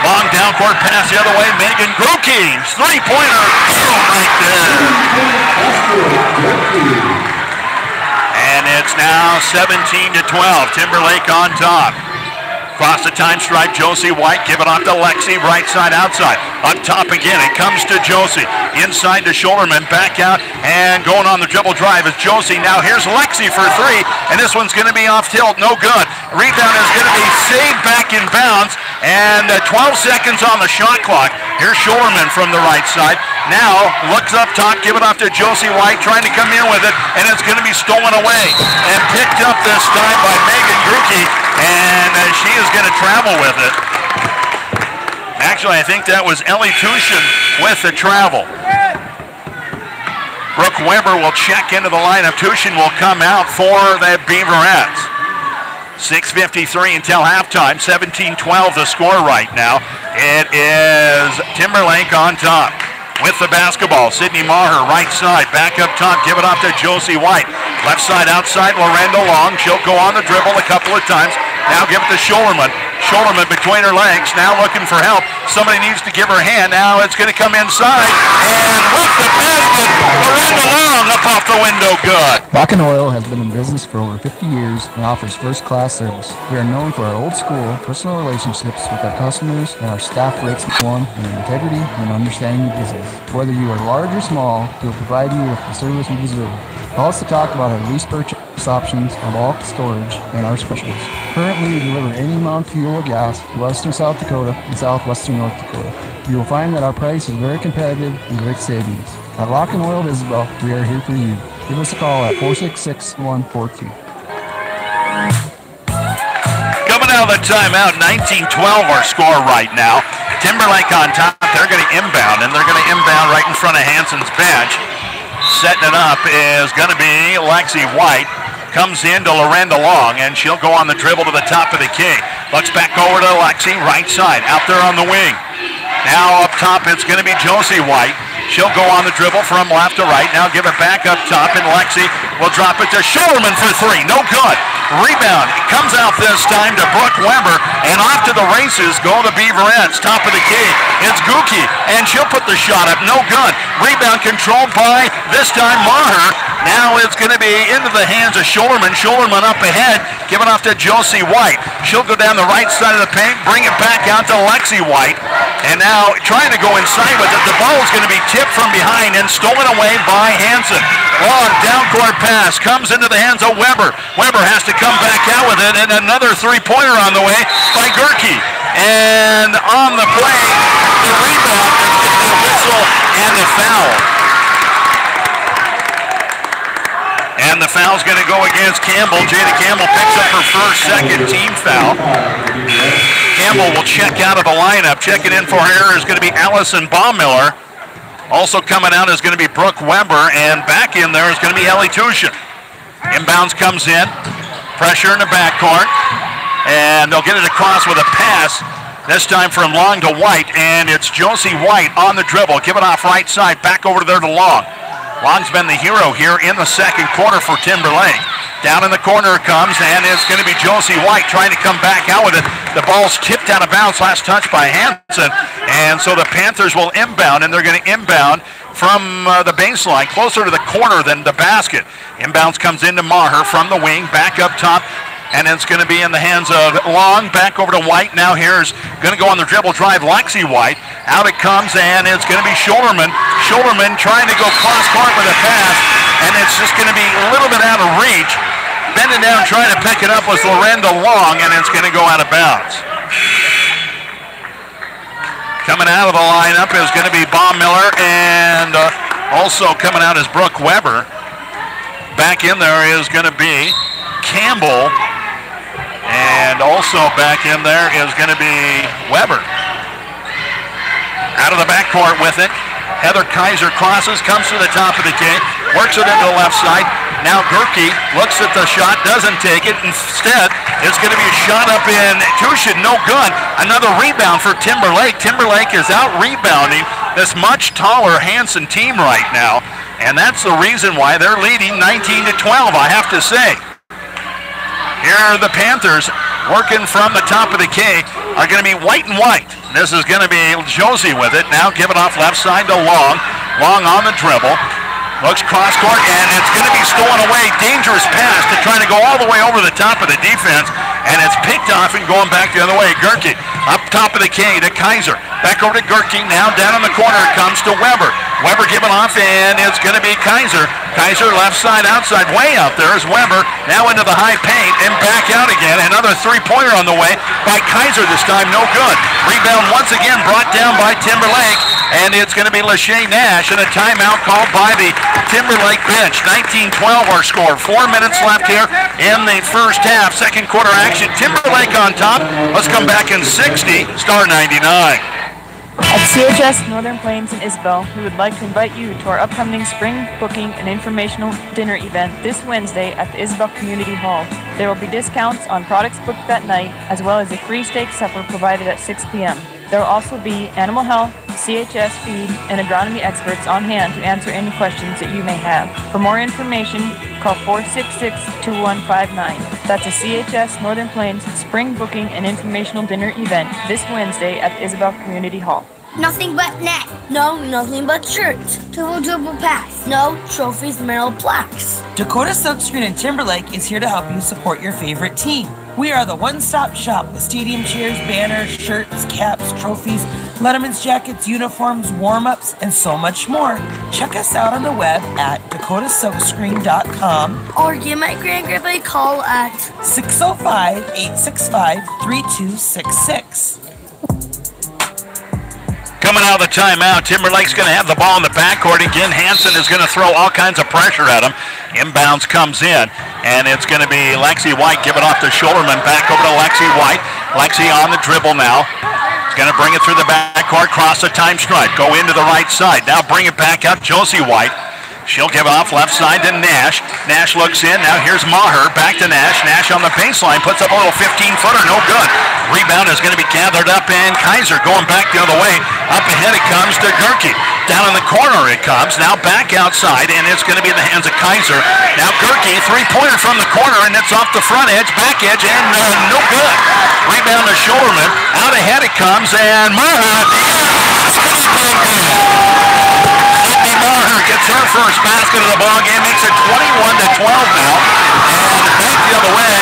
Long down court pass the other way. Megan Gruke. Three-pointer. Right there. And it's now 17-12. Timberlake on top. Across the time stripe, Josie White, give it off to Lexi, right side, outside. Up top again, it comes to Josie. Inside to Shoulderman, back out, and going on the dribble drive is Josie. Now here's Lexi for three, and this one's going to be off tilt, no good. Rebound is going to be saved back in bounds, and 12 seconds on the shot clock. Here's Shoulderman from the right side. Now looks up top, give it off to Josie White, trying to come in with it, and it's going to be stolen away. And picked up this time by Megan Gruke, and she is going to travel with it. Actually, I think that was Ellie Tushin with the travel. Brooke Weber will check into the lineup. Tushin will come out for the Beaverettes. 6:53 until halftime. 17-12 the score right now. It is Timberlake on top with the basketball. Sydney Maher, right side, back up top, give it off to Josie White. Left side, outside, Lorenda Long. She'll go on the dribble a couple of times. Now give it to Shoulderman. Shoulderman between her legs, now looking for help. Somebody needs to give her a hand. Now it's going to come inside. And with the basket, Lorenda Long up off the window, good. Rock & Oil has been in business for over 50 years and offers first-class service. We are known for our old school, personal relationships with our customers, and our staff rates one in integrity and understanding the business. Whether you are large or small, we will provide you with the service you deserve. Call us to talk about our lease purchase options, our bulk storage, and our specials. Currently, we deliver any amount of fuel or gas to western South Dakota and southwestern North Dakota. You will find that our price is very competitive and great savings. At Rock & Oil of Isabel, we are here for you. Give us a call at 466-142. Coming out of the timeout, 19-12 our score right now. Timberlake on top. They're going to inbound, and they're going to inbound right in front of Hanson's bench. Setting it up is going to be Lexi White. Comes into Lorenda Long, and she'll go on the dribble to the top of the key. Looks back over to Lexi, right side, out there on the wing. Now up top, it's going to be Josie White. She'll go on the dribble from left to right. Now give it back up top, and Lexi will drop it to Shoulderman for three. No good. Rebound. It comes out this time to Brooke Weber, and off to the races go the Beaverettes. Top of the key. It's Guki, and she'll put the shot up. No good. Rebound controlled by, this time, Maher. Now it's going to be into the hands of Shoulderman. Shoulderman up ahead. Give it off to Josie White. She'll go down the right side of the paint, bring it back out to Lexi White. And now trying to go inside with it. The ball is going to be tipped from behind and stolen away by Hanson. Long down court pass comes into the hands of Weber. Weber has to come back out with it, and another three-pointer on the way by Gerke. And on the play, the rebound, the whistle, and the foul. And the foul's going to go against Campbell. Jada Campbell picks up her first, second team foul. Campbell will check out of the lineup. Checking in for her is going to be Allison Baumiller. Also coming out is going to be Brooke Weber, and back in there is going to be Ellie Tushin. Inbounds comes in. Pressure in the backcourt. And they'll get it across with a pass. This time from Long to White, and it's Josie White on the dribble. Give it off right side, back over there to Long. Long's been the hero here in the second quarter for Timberlake. Down in the corner it comes, and it's going to be Josie White trying to come back out with it. The ball's tipped out of bounds, last touch by Hanson, and so the Panthers will inbound, and they're going to inbound from the baseline, closer to the corner than the basket. Inbounds comes into Maher from the wing, back up top, and it's going to be in the hands of Long, back over to White. Now here's going to go on the dribble drive, Lexi White. Out it comes, and it's going to be Shoulderman. Shoulderman trying to go cross-court with a pass, and it's just going to be a little bit out of reach. Bending down trying to pick it up was Lorenda Long, and it's going to go out of bounds. Coming out of the lineup is going to be Bob Miller, and also coming out is Brooke Weber. Back in there is going to be Campbell, and also back in there is going to be Weber. Out of the backcourt with it. Heather Kaiser crosses, comes to the top of the key, works it into the left side. Now Gerke looks at the shot, doesn't take it. Instead, it's going to be a shot up in Tushin, no good. Another rebound for Timberlake. Timberlake is out rebounding this much taller Hanson team right now, and that's the reason why they're leading 19-12, I have to say. Here are the Panthers working from the top of the key. Are going to be White and White. This is going to be Josie with it. Now give it off left side to Long. Long on the dribble. Looks cross court, and it's going to be stolen away. Dangerous pass to try to go all the way over the top of the defense, and it's picked off and going back the other way. Gerke up top of the key to Kaiser. Back over to Gerke. Now down in the corner it comes to Weber. Weber giving off, and it's going to be Kaiser. Kaiser left side, outside, way out there is Weber. Now into the high paint and back out again. Another three-pointer on the way by Kaiser this time, no good. Rebound once again brought down by Timberlake, and it's going to be Lachey Nash, and a timeout called by the Timberlake bench. 19-12 our score. 4 minutes left here in the first half. Second quarter action. Timberlake on top. Let's come back in 60, star 99. At CHS Northern Plains in Isabel, we would like to invite you to our upcoming spring booking and informational dinner event this Wednesday at the Isabel Community Hall. There will be discounts on products booked that night, as well as a free steak supper provided at 6 p.m. There will also be animal health, CHS feed, and agronomy experts on hand to answer any questions that you may have. For more information, call 466-2159. That's a CHS Northern Plains spring booking and informational dinner event this Wednesday at the Isabel Community Hall. Nothing but net. No, nothing but shirts. Triple pass. No trophies, medal, plaques. Dakota Silkscreen in Timberlake is here to help you support your favorite team. We are the one-stop shop with stadium chairs, banners, shirts, caps, trophies, Letterman's jackets, uniforms, warm-ups, and so much more. Check us out on the web at dakotasilkscreen.com or give my grandgrandpa a call at 605-865-3266. Coming out of the timeout, Timberlake's going to have the ball in the backcourt again. Hanson is going to throw all kinds of pressure at him. Inbounds comes in, and it's going to be Lexi White giving off to Shoulderman. Back over to Lexi White. Lexi on the dribble now. He's going to bring it through the backcourt, cross the time stripe, go into the right side. Now bring it back out, Josie White. She'll give it off left side to Nash. Nash looks in. Now here's Maher. Back to Nash. Nash on the baseline. Puts up a little 15-footer. No good. Rebound is going to be gathered up, and Kaiser going back the other way. Up ahead it comes to Gerke. Down in the corner it comes. Now back outside, and it's going to be in the hands of Kaiser. Now Gerke, three-pointer from the corner, and it's off the front edge, back edge, and no good. Rebound to Shoulderman. Out ahead it comes, and Maher gets her first basket of the ball game, makes it 21-12 now. And back the other way,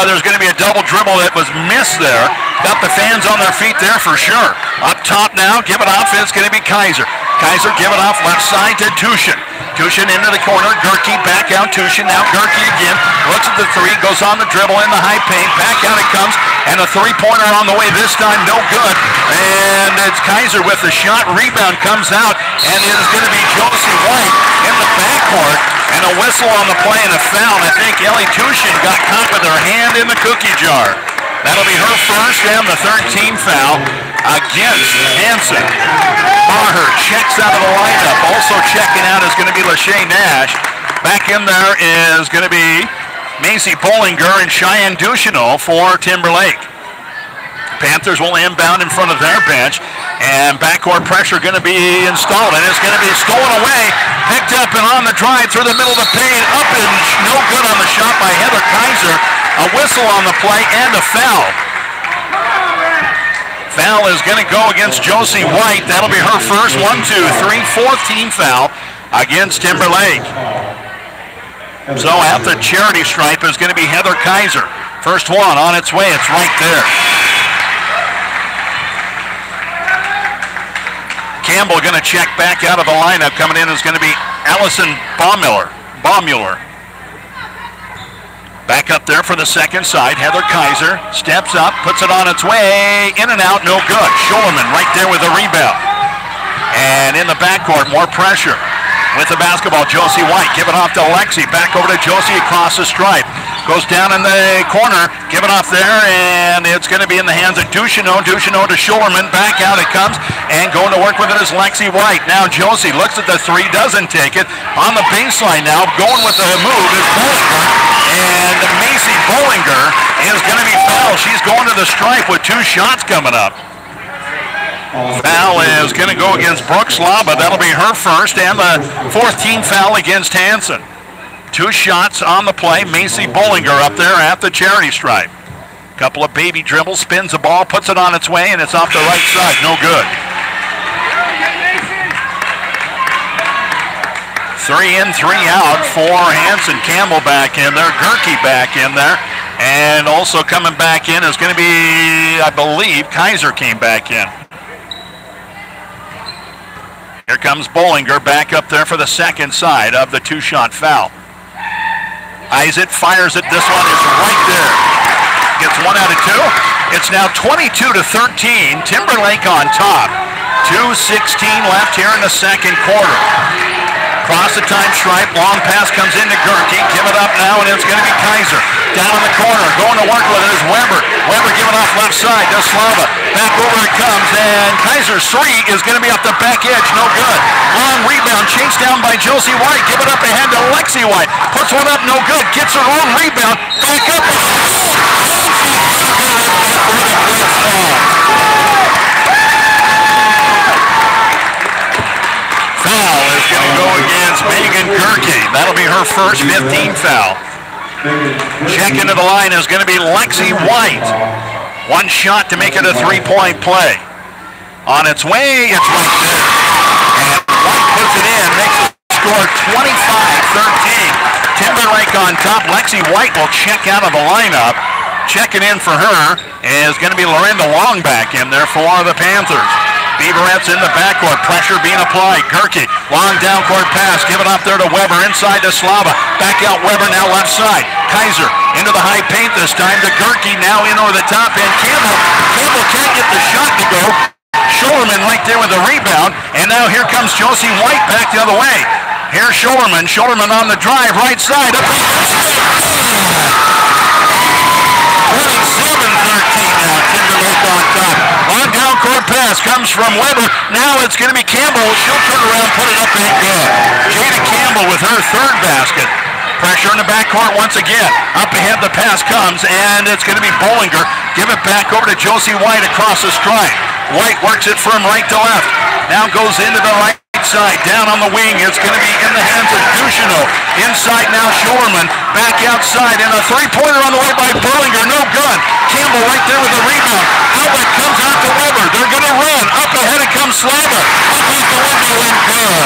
there's going to be a double dribble that was missed there. Got the fans on their feet there for sure. Up top now, give it off, and it's going to be Kaiser. Kaiser give it off left side to Tushin. Tushin into the corner, Gerke back out, Tushin, now Gerke again, looks at the three, goes on the dribble in the high paint, back out it comes, and a three-pointer on the way this time, no good, and it's Kaiser with the shot, rebound comes out, and it is going to be Josie White in the backcourt, and a whistle on the play and a foul. I think Ellie Tushin got caught with her hand in the cookie jar. That'll be her first and the third team foul against Hanson. Maher checks out of the lineup. Also checking out is going to be Lachey Nash. Back in there is going to be Macy Bollinger and Cheyenne Ducheneau for Timberlake. Panthers will inbound in front of their bench. And backcourt pressure going to be installed, and it's going to be stolen away, picked up and on the drive through the middle of the paint, up and no good on the shot by Heather Kaiser. A whistle on the play and a foul. Foul is going to go against Josie White. That'll be her first 1, 2, 3, fourth team foul against Timberlake. So at the charity stripe is going to be Heather Kaiser. First one on its way. It's right there. Campbell going to check back out of the lineup. Coming in is going to be Allison Baumüller. Back up there for the second side. Heather Kaiser steps up, puts it on its way. In and out, no good. Schulman right there with a rebound. And in the backcourt, more pressure. With the basketball, Josie White. Give it off to Lexi. Back over to Josie across the stripe. Goes down in the corner. Give it off there, and it's going to be in the hands of Ducheneau. Ducheneau to Schulman. Back out it comes, and going to work with it is Lexi White. Now Josie looks at the three, doesn't take it. On the baseline now, going with the move is Bollinger. And Macy Bollinger is going to be fouled. She's going to the stripe with 2 shots coming up. Foul is going to go against Brooke Slaba. That'll be her first, and the fourth team foul against Hanson. 2 shots on the play. Macy Bollinger up there at the charity stripe. Couple of baby dribbles, spins the ball, puts it on its way, and it's off the right side. No good. 3 in, 3 out for Hanson. Campbell back in there, Gerke back in there, and also coming back in is going to be, I believe, Kaiser came back in. Here comes Bollinger back up there for the second side of the 2-shot foul. Isaac fires it. This one is right there. Gets 1 out of 2. It's now 22-13. Timberlake on top. 2:16 left here in the second quarter. Across the time stripe, long pass comes into Gerke. Give it up now, and it's going to be Kaiser. Down in the corner, going to work with it is Weber. Weber giving off left side to Slava. Back over it comes, and Kaiser's 3 is going to be off the back edge. No good. Long rebound, chased down by Josie White. Give it up ahead to Lexi White. Puts one up, no good. Gets her own rebound. Back up. Foul is going to go against Megan Gerke. That'll be her first 15 foul. Check into the line is going to be Lexi White. 1 shot to make it a 3-point play. On its way, it's right there. And White puts it in, makes it score 25-13. Timberlake on top. Lexi White will check out of the lineup. Checking in for her is going to be Lorinda Long back in there for the Panthers. Beaverettes in the backcourt, pressure being applied. Gerke, long down court pass, give it up there to Weber, inside to Slava. Back out Weber, now left side. Kaiser into the high paint this time to Gerke, now in over the top end. Campbell can't get the shot to go. Schulman right there with the rebound, and now here comes Josie White back the other way. Here's Schulman on the drive, right side. 27-13 now, Timberlake on top. On down court pass comes from Weber. Now it's going to be Campbell. She'll turn around, put it up, and good. Jada Campbell with her 3rd basket. Pressure in the backcourt once again. Up ahead the pass comes, and it's going to be Bollinger. Give it back over to Josie White across the stripe. White works it from right to left. Now goes into the right side. Down on the wing. It's going to be in the hands of Ducheneau. Inside now Schulman. Back outside, and a 3-pointer on the way by Bollinger. No good. Campbell right there with the rebound. Outlet comes out to Weber. They're going to run. Up ahead it comes Slava. Up off the window and good.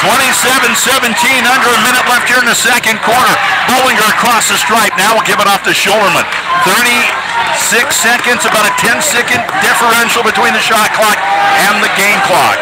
27-17, under a minute left here in the second quarter. Bollinger across the stripe. Now we'll give it off to Schulman. 36 seconds, about a 10-second differential between the shot clock and the game clock.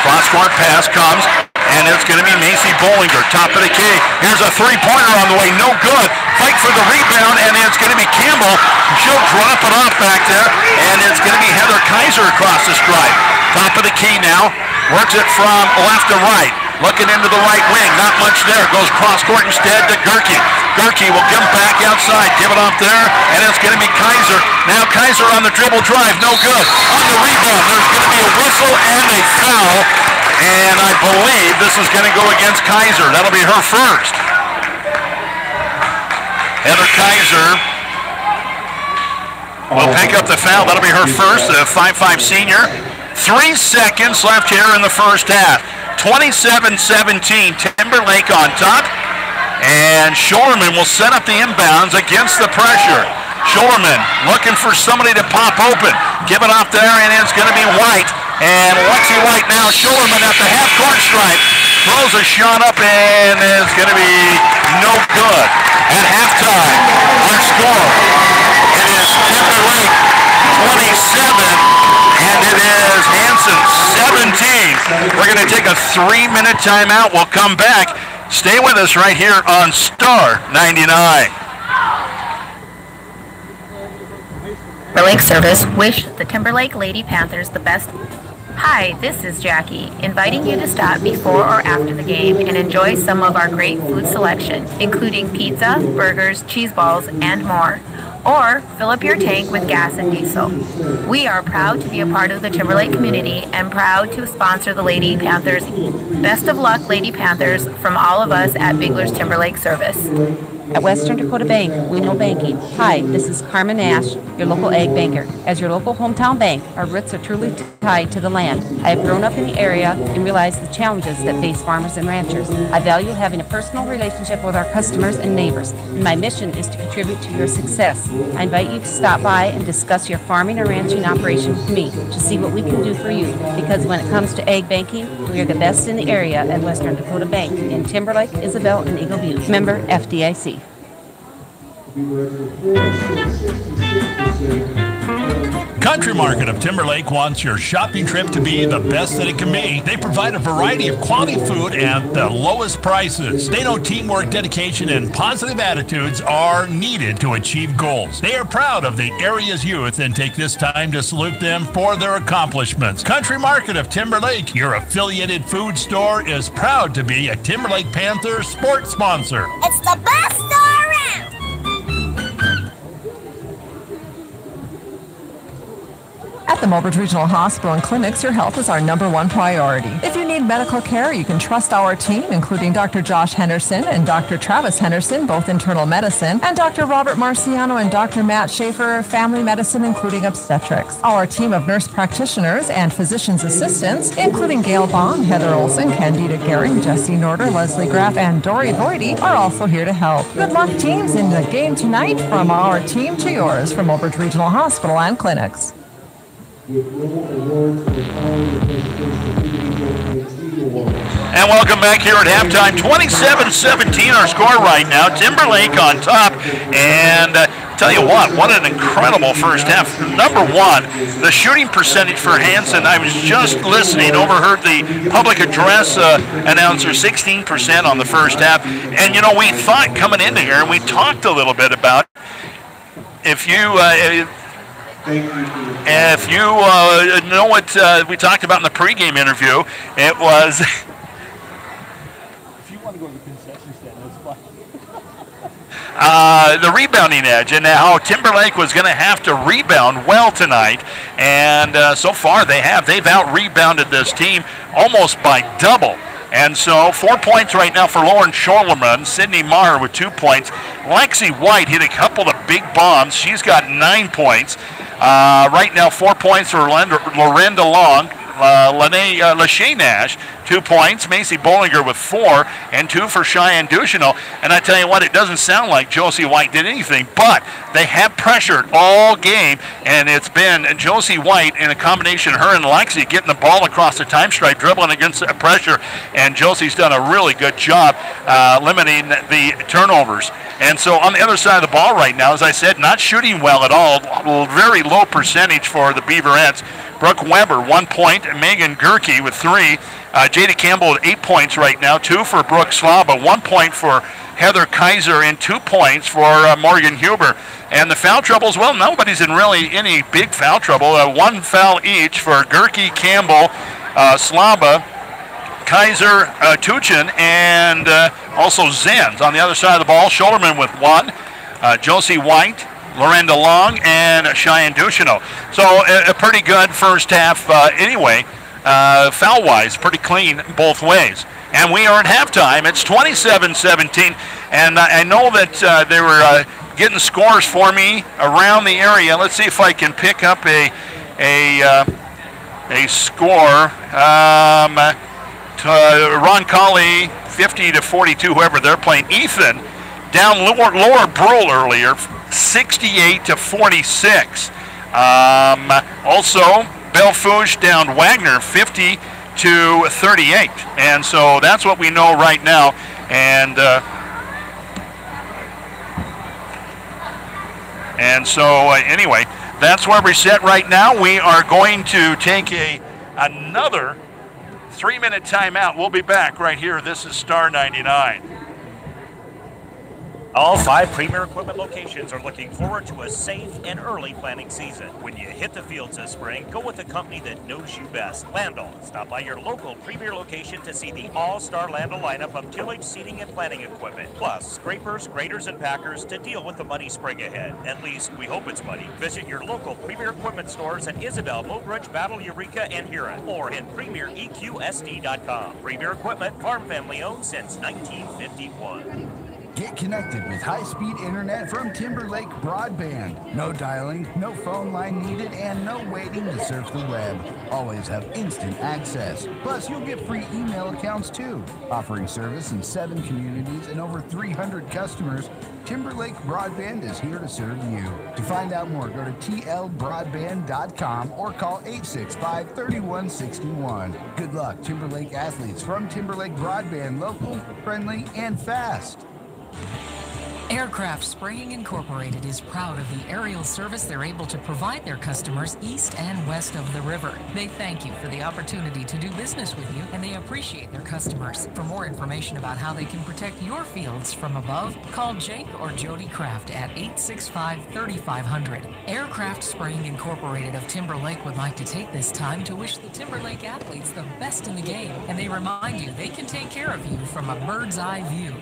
Cross-court pass comes, and it's going to be Macy Bollinger, top of the key. Here's a 3-pointer on the way, no good. Fight for the rebound, and it's going to be Campbell. She'll drop it off back there, and it's going to be Heather Kaiser across the stripe. Top of the key now, works it from left to right. Looking into the right wing, not much there. Goes cross-court instead to Gerke. Gerke will come back outside, give it off there, and it's going to be Kaiser. Now Kaiser on the dribble drive, no good. On the rebound, there's going to be a whistle and a foul, and I believe this is going to go against Kaiser. That'll be her first. Heather Kaiser will pick up the foul. That'll be her first, the 5'5 senior. 3 seconds left here in the first half. 27-17, Timberlake on top. And Shorman will set up the inbounds against the pressure. Shorman looking for somebody to pop open. Give it off there, and it's going to be White. And Lexi White now, Shorman at the half-court stripe. Throws a shot up, and it's going to be no good. At halftime, our score, it is Timberlake 27. And it is Hanson 17. We're going to take a 3-minute timeout. We'll come back. Stay with us right here on Star 99. Timberlake Service wish the Timberlake Lady Panthers the best. Hi, this is Jackie, inviting you to stop before or after the game and enjoy some of our great food selection, including pizza, burgers, cheese balls, and more. Or fill up your tank with gas and diesel. We are proud to be a part of the Timberlake community and proud to sponsor the Lady Panthers. Best of luck, Lady Panthers, from all of us at Bigler's Timberlake Service. At Western Dakota Bank, we know banking. Hi, this is Carmen Nash, your local ag banker. As your local hometown bank, our roots are truly tied to the land. I have grown up in the area and realized the challenges that face farmers and ranchers. I value having a personal relationship with our customers and neighbors, and my mission is to contribute to your success. I invite you to stop by and discuss your farming or ranching operation with me to see what we can do for you, because when it comes to ag banking, we are the best in the area at Western Dakota Bank in Timberlake, Isabel, and Eagle Butte. Member FDIC. Country Market of Timberlake wants your shopping trip to be the best that it can be. They provide a variety of quality food at the lowest prices. They know teamwork, dedication, and positive attitudes are needed to achieve goals. They are proud of the area's youth and take this time to salute them for their accomplishments. Country Market of Timberlake, your affiliated food store, is proud to be a Timberlake Panther sports sponsor. It's the best store around. At the Mobridge Regional Hospital and Clinics, your health is our #1 priority. If you need medical care, you can trust our team, including Dr. Josh Henderson and Dr. Travis Henderson, both internal medicine, and Dr. Robert Marciano and Dr. Matt Schaefer, family medicine, including obstetrics. Our team of nurse practitioners and physician's assistants, including Gail Baum, Heather Olson, Candida Gehring, Jesse Norder, Leslie Graff, and Dory Voidy, are also here to help. Good luck, teams, in the game tonight, from our team to yours, from Mobridge Regional Hospital and Clinics. And welcome back here at halftime. 27-17 our score right now. Timberlake on top. And tell you what an incredible first half. Number one, the shooting percentage for Hanson. I was just listening, overheard the public address announcer, 16% on the first half. And, you know, we thought coming into here, and we talked a little bit about if you know what we talked about in the pregame interview, it was. If you want to go to the concession stand, that's fine. The rebounding edge and how Timberlake was going to have to rebound well tonight, and so far they have. They've out-rebounded this team almost by double. And so 4 points right now for Lauren Schorleman. Sydney Maher with 2 points. Lexi White hit a couple of big bombs. She's got 9 points. Right now 4 points for Lorenda Long. Lachey Nash, 2 points. Macy Bollinger with 4, and 2 for Cheyenne Ducheneau. And I tell you what, it doesn't sound like Josie White did anything, but they have pressured all game, and it's been Josie White in a combination, her and Lexi, getting the ball across the time stripe, dribbling against the pressure, and Josie's done a really good job limiting the turnovers. And so on the other side of the ball right now, as I said, not shooting well at all, very low percentage for the Beaverettes. Brooke Weber, 1 point. Megan Gerke with 3. Jada Campbell with 8 points right now. 2 for Brooke Slaba. 1 point for Heather Kaiser and 2 points for Morgan Huber. And the foul trouble as well. Nobody's in really any big foul trouble. 1 foul each for Gerke, Campbell, Slaba, Kaiser, Tuchin, and also Zenz. On the other side of the ball, Schulterman with 1. Josie White, Lorenda Long, and Cheyenne Ducheneau. So a pretty good first half anyway. Foul-wise, pretty clean both ways. And we are at halftime. It's 27-17. And I know that they were getting scores for me around the area. Let's see if I can pick up a score. Roncalli 50-42, whoever they're playing. Ethan down Lower Brule earlier, 68-46. Also, Belfouche down Wagner, 50-38. And so that's what we know right now. And so anyway, that's where we're set right now. We are going to take another 3-minute timeout. We'll be back right here. This is Star 99. All 5 Premier Equipment locations are looking forward to a safe and early planting season. When you hit the fields this spring, go with the company that knows you best, Landel. Stop by your local Premier location to see the all-star Landel lineup of tillage, seeding, and planting equipment. Plus, scrapers, graders, and packers to deal with the muddy spring ahead. At least, we hope it's muddy. Visit your local Premier Equipment stores at Isabel, Mobridge, Battle, Eureka, and Huron, or in PremierEQSD.com. Premier Equipment, farm family owned since 1951. Get connected with high-speed internet from Timberlake Broadband. No dialing, no phone line needed, and no waiting to surf the web. Always have instant access. Plus, you'll get free email accounts too. Offering service in 7 communities and over 300 customers, Timberlake Broadband is here to serve you. To find out more, go to tlbroadband.com or call 865-3161. Good luck, Timberlake athletes from Timberlake Broadband, local, friendly, and fast. Aircraft Spraying Incorporated is proud of the aerial service they're able to provide their customers east and west of the river. They thank you for the opportunity to do business with you, and they appreciate their customers. For more information about how they can protect your fields from above, call Jake or Jody Kraft at 865-3500. Aircraft Spraying Incorporated of Timberlake would like to take this time to wish the Timberlake athletes the best in the game, and they remind you they can take care of you from a bird's eye view.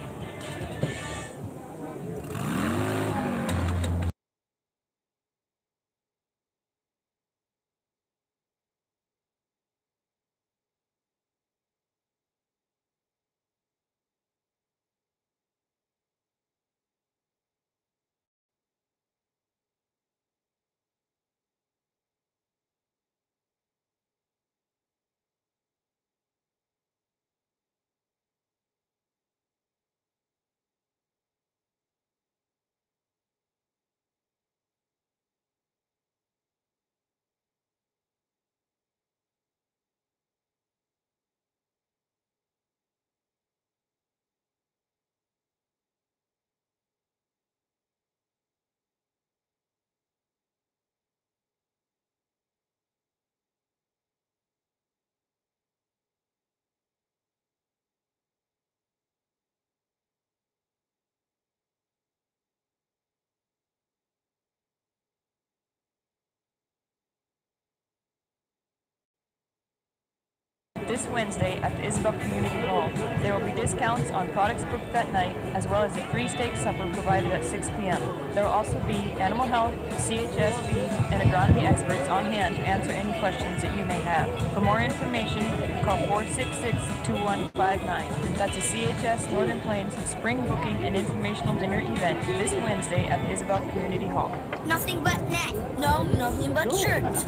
This Wednesday at the Isabel Community Hall, there will be discounts on products booked that night, as well as a free steak supper provided at 6 p.m. There will also be animal health, CHS feed, and agronomy experts on hand to answer any questions that you may have. For more information, call 466-2159. That's a CHS Northern Plains spring booking and informational dinner event this Wednesday at the Isabel Community Hall. Nothing but net. No, nothing but shirts.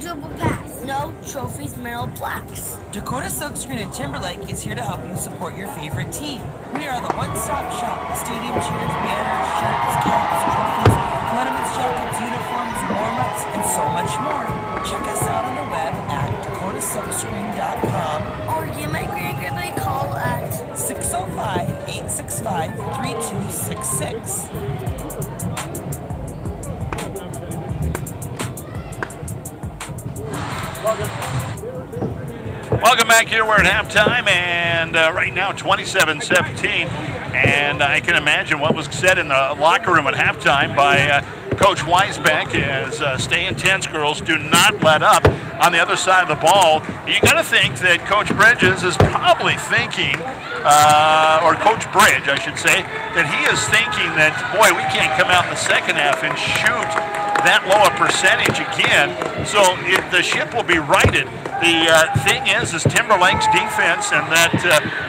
Double pass. No trophies, medal, plaques. Dakota Silkscreen and Timberlake is here to help you support your favorite team. We are the one-stop shop with stadium cheers, banners, shirts, caps, trophies, letterman's jackets, uniforms, warm-ups, and so much more. Check us out on the web at dakotasilkscreen.com or give my grandma a call at 605-865-3266. Welcome back here. We're at halftime, and right now 27-17. And I can imagine what was said in the locker room at halftime by Coach Weisbeck is stay intense, girls. Do not let up on the other side of the ball. You got to think that Coach Bridges is probably thinking, or Coach Bridge, I should say, that he is thinking that, boy, we can't come out in the second half and shoot that low a percentage again. So the ship will be righted. The thing is Timberlake's defense and that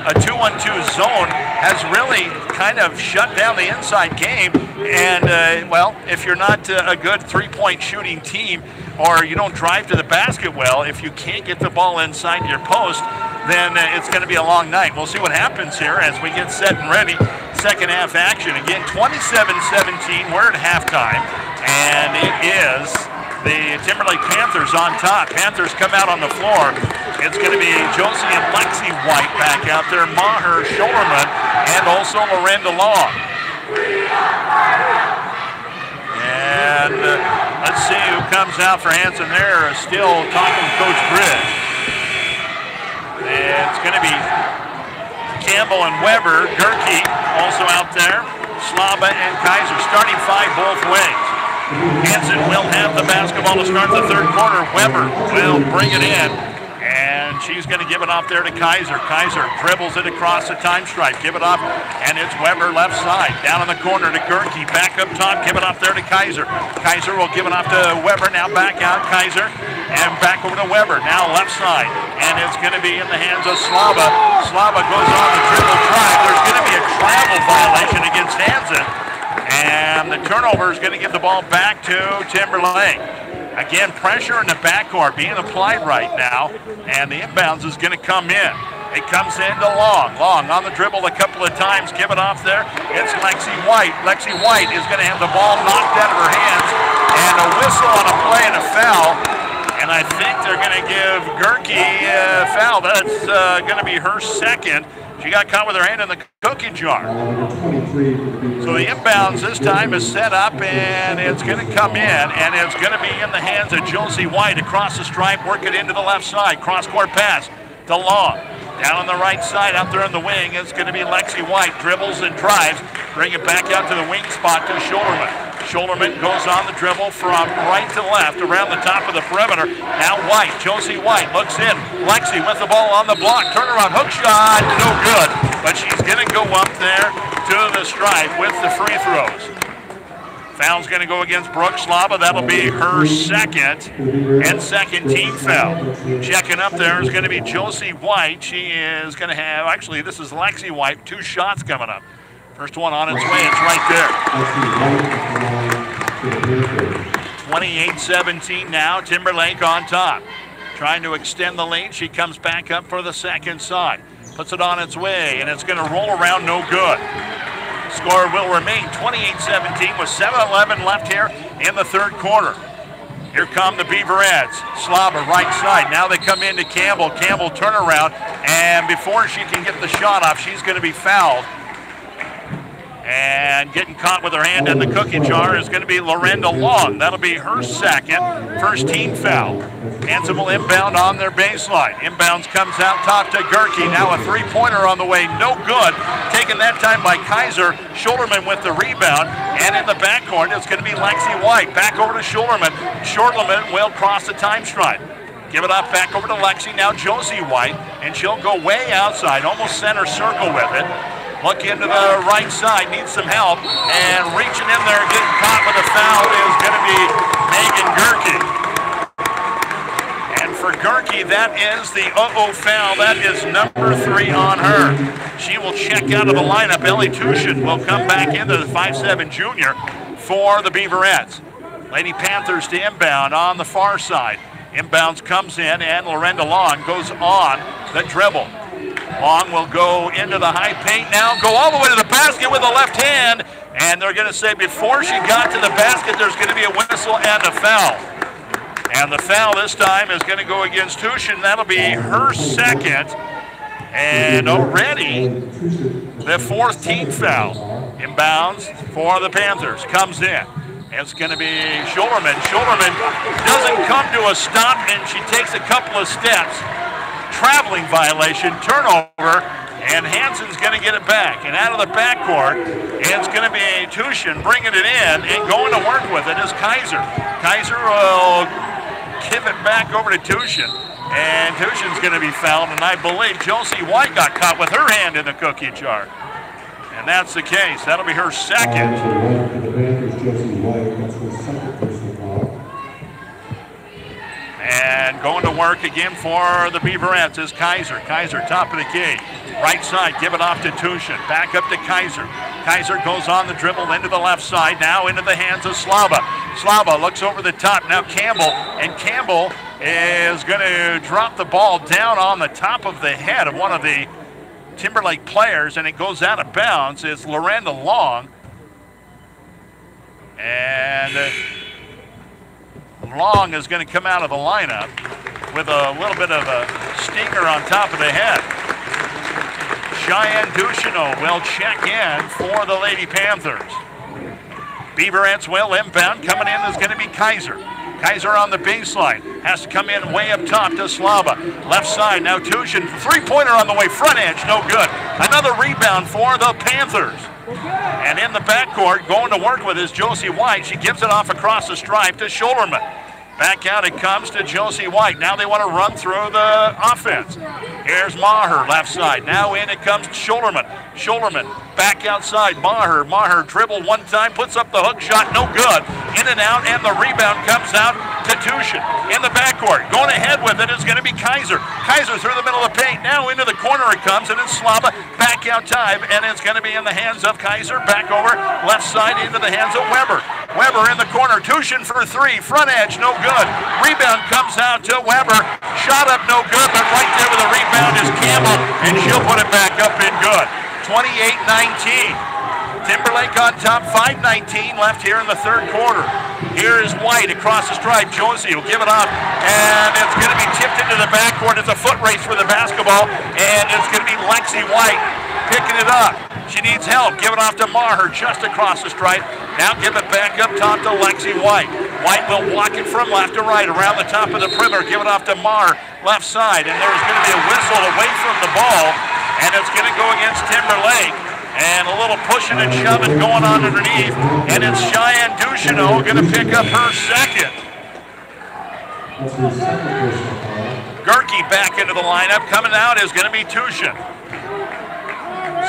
a 2-1-2 zone has really kind of shut down the inside game. And, well, if you're not a good three-point shooting team or you don't drive to the basket well, if you can't get the ball inside your post, then it's going to be a long night. We'll see what happens here as we get set and ready. Second half action. Again, 27-17. We're at halftime. And it is the Timberlake Panthers on top. Panthers come out on the floor. It's going to be Josie and Lexi White back out there, Maher Shoulderman, and also Lorenda Long. And let's see who comes out for Hanson there. Still talking to Coach Bridge. It's going to be Campbell and Weber. Gerke also out there. Slaba and Kaiser. Starting five both ways. Hanson will have the basketball to start the third quarter. Weber will bring it in. And she's going to give it off there to Kaiser. Kaiser dribbles it across the time stripe. Give it off, and it's Weber left side. Down in the corner to Gerke. Back up top. Give it off there to Kaiser. Kaiser will give it off to Weber. Now back out Kaiser. And back over to Weber. Now left side. And it's going to be in the hands of Slava. Slava goes on the dribble drive. There's going to be a travel violation against Hanson. And the turnover is going to give the ball back to Timberlake. Again, pressure in the backcourt being applied right now, and the inbounds is going to come in. It comes into Long. Long on the dribble a couple of times. Give it off there. It's Lexi White. Lexi White is going to have the ball knocked out of her hands, and a whistle on a play and a foul. And I think they're going to give Gerke a foul. That's going to be her second. She got caught with her hand in the cookie jar. So the inbounds this time is set up, and it's going to come in, and it's going to be in the hands of Josie White across the stripe, work it into the left side. Cross-court pass to Long. Down on the right side, out there in the wing, it's going to be Lexi White. Dribbles and drives. Bring it back out to the wing spot to Shoulderman. Shoulderman goes on the dribble from right to left around the top of the perimeter. Now White, Josie White looks in. Lexi with the ball on the block. Turnaround hook shot, no good. But she's going to go up there to the stripe with the free throws. Foul's going to go against Brooke Slava. That'll be her second and second team foul. Checking up there is going to be Josie White. She is going to have, actually, this is Lexi White. 2 shots coming up. First one on its way. It's right there. 28-17 now. Timberlake on top. Trying to extend the lead. She comes back up for the second side. Puts it on its way, and it's going to roll around no good. Score will remain 28-17 with 7:11 left here in the third quarter. Here come the Beaverettes. Slava right side. Now they come into Campbell. Campbell turnaround, and before she can get the shot off, she's going to be fouled. And getting caught with her hand in the cookie jar is going to be Lorenda Long. That'll be her second, first team foul. Hanson will inbound on their baseline. Inbounds comes out top to Gerke. Now a three-pointer on the way, no good. Taken that time by Kaiser. Shoulderman with the rebound. And in the backcourt, it's going to be Lexi White. Back over to Shoulderman. Shoulderman will cross the time stripe. Give it up back over to Lexi. Now Josie White. And she'll go way outside, almost center circle with it. Look into the right side, needs some help, and reaching in there, getting caught with a foul is going to be Megan Gerke. And for Gerke, that is the foul. That is number 3 on her. She will check out of the lineup. Ellie Tushin will come back into the 5'7" junior for the Beaverettes. Lady Panthers to inbound on the far side. Inbounds comes in, and Lorenda Long goes on the dribble. Long will go into the high paint now, go all the way to the basket with the left hand, and they're going to say before she got to the basket, there's going to be a whistle and a foul. And the foul this time is going to go against Tushin. That'll be her second, and already the 4th team foul. Inbounds for the Panthers, comes in. It's going to be Shoulderman. Shoulderman doesn't come to a stop, and she takes a couple of steps. Traveling violation, turnover, and Hanson's going to get it back. And out of the backcourt, it's going to be Tushin bringing it in, and going to work with it is Kaiser. Kaiser will give it back over to Tushin, and Tushin's going to be fouled, and I believe Josie White got caught with her hand in the cookie jar. And that's the case. That'll be her second. And going to work again for the Beaverettes is Kaiser. Kaiser, top of the key. Right side, give it off to Tushin. Back up to Kaiser. Kaiser goes on the dribble into the left side. Now into the hands of Slava. Slava looks over the top. Now Campbell. And Campbell is going to drop the ball down on the top of the head of one of the Timberlake players, and it goes out of bounds. It's Lorenda Long. And Long is going to come out of the lineup with a little bit of a stinger on top of the head. Cheyenne Ducheneau will check in for the Lady Panthers. Beaverettes will inbound. Coming in is going to be Kaiser. Kaiser on the baseline. Has to come in way up top to Slava. Left side, now Tushin. Three-pointer on the way, front edge, no good. Another rebound for the Panthers. And in the backcourt, going to work with is Josie White. She gives it off across the stripe to Schulterman. Back out it comes to Josie White. Now they want to run through the offense. Here's Maher, left side. Now in it comes Schulterman. Schulterman back outside. Maher dribble one time, puts up the hook shot, no good. In and out, and the rebound comes out to Tushin. In the backcourt, going ahead with it is going to be Kaiser. Kaiser through the middle of the paint. Now into the corner it comes, and it's Slava back out time, and it's going to be in the hands of Kaiser. Back over, left side into the hands of Weber. Weber in the corner. Tushin for three. Front edge, no good. Rebound comes out to Weber. Shot up, no good, but right there with the rebound is Campbell, and she'll put it back up in good. 28-19. Timberlake on top, 5:19 left here in the third quarter. Here is White across the stripe. Josie will give it off, and it's going to be tipped into the backcourt. It's a foot race for the basketball, and it's going to be Lexi White picking it up. She needs help. Give it off to Maher just across the stripe. Now give it back up top to Lexi White. White will walk it from left to right around the top of the perimeter. Give it off to Maher, left side, and there's going to be a whistle away from the ball, and it's going to go against Timberlake. And a little pushing and shoving going on underneath. And it's Cheyenne Ducheneau going to pick up her second. Gerke back into the lineup. Coming out is going to be Tushin.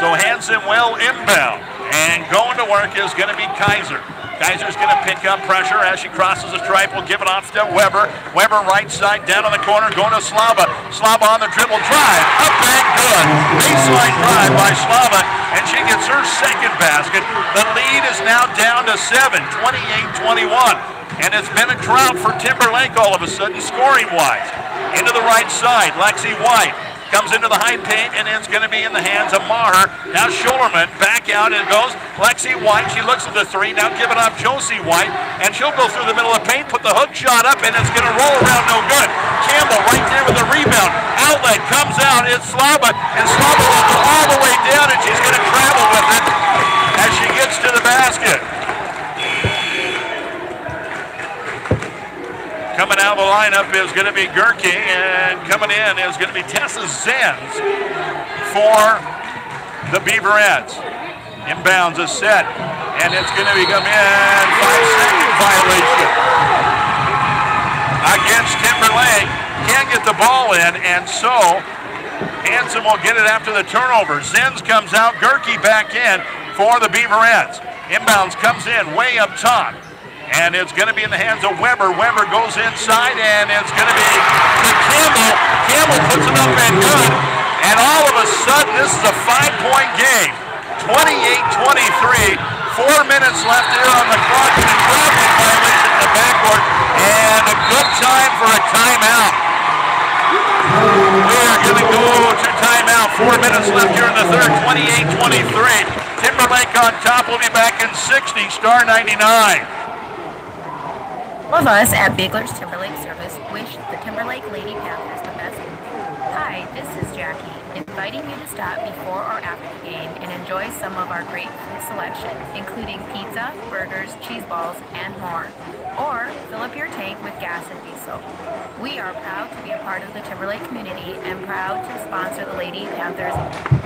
So Hanson will inbound. And going to work is going to be Kaiser. Kaiser's going to pick up pressure as she crosses the stripe. We'll give it off to Weber. Weber right side down on the corner, going to Slava. Slava on the dribble, drive, up and good. Baseline drive by Slava, and she gets her second basket. The lead is now down to 7, 28-21. And it's been a drought for Timberlake all of a sudden, scoring-wise. Into the right side, Lexi White. Comes into the high paint, and it's going to be in the hands of Maher. Now Schulterman back out, and it goes Lexi White. She looks at the three. Now give it up Josie White, and she'll go through the middle of the paint, put the hook shot up, and it's going to roll around no good. Campbell right there with the rebound. Outlet comes out. It's Slava, and Slava will go all the way down, and she's going to travel with it as she gets to the basket. Coming out of the lineup is going to be Gerke, and coming in is going to be Tessa Zenz for the Beaverettes. Inbounds is set, and it's going to be come in. 5-second violation against Timberlake. Can't get the ball in, and so Hanson will get it after the turnover. Zenz comes out, Gerke back in for the Beaverettes. Inbounds comes in way up top. And it's going to be in the hands of Weber. Weber goes inside, and it's going to be to Campbell. Campbell puts it up and good. And all of a sudden, this is a 5-point game. 28-23. 4 minutes left here on the clock. And a traveling violation in the backcourt. And a good time for a timeout. We are going to go to timeout. 4 minutes left here in the third. 28-23. Timberlake on top. Will be back in 60. Star 99. All of us at Bigler's Timberlake Service wish the Timberlake Lady Panthers the best. Hi, this is Jackie, inviting you to stop before or after the game and enjoy some of our great food selection, including pizza, burgers, cheese balls, and more. Or fill up your tank with gas and diesel. We are proud to be a part of the Timberlake community and proud to sponsor the Lady Panthers.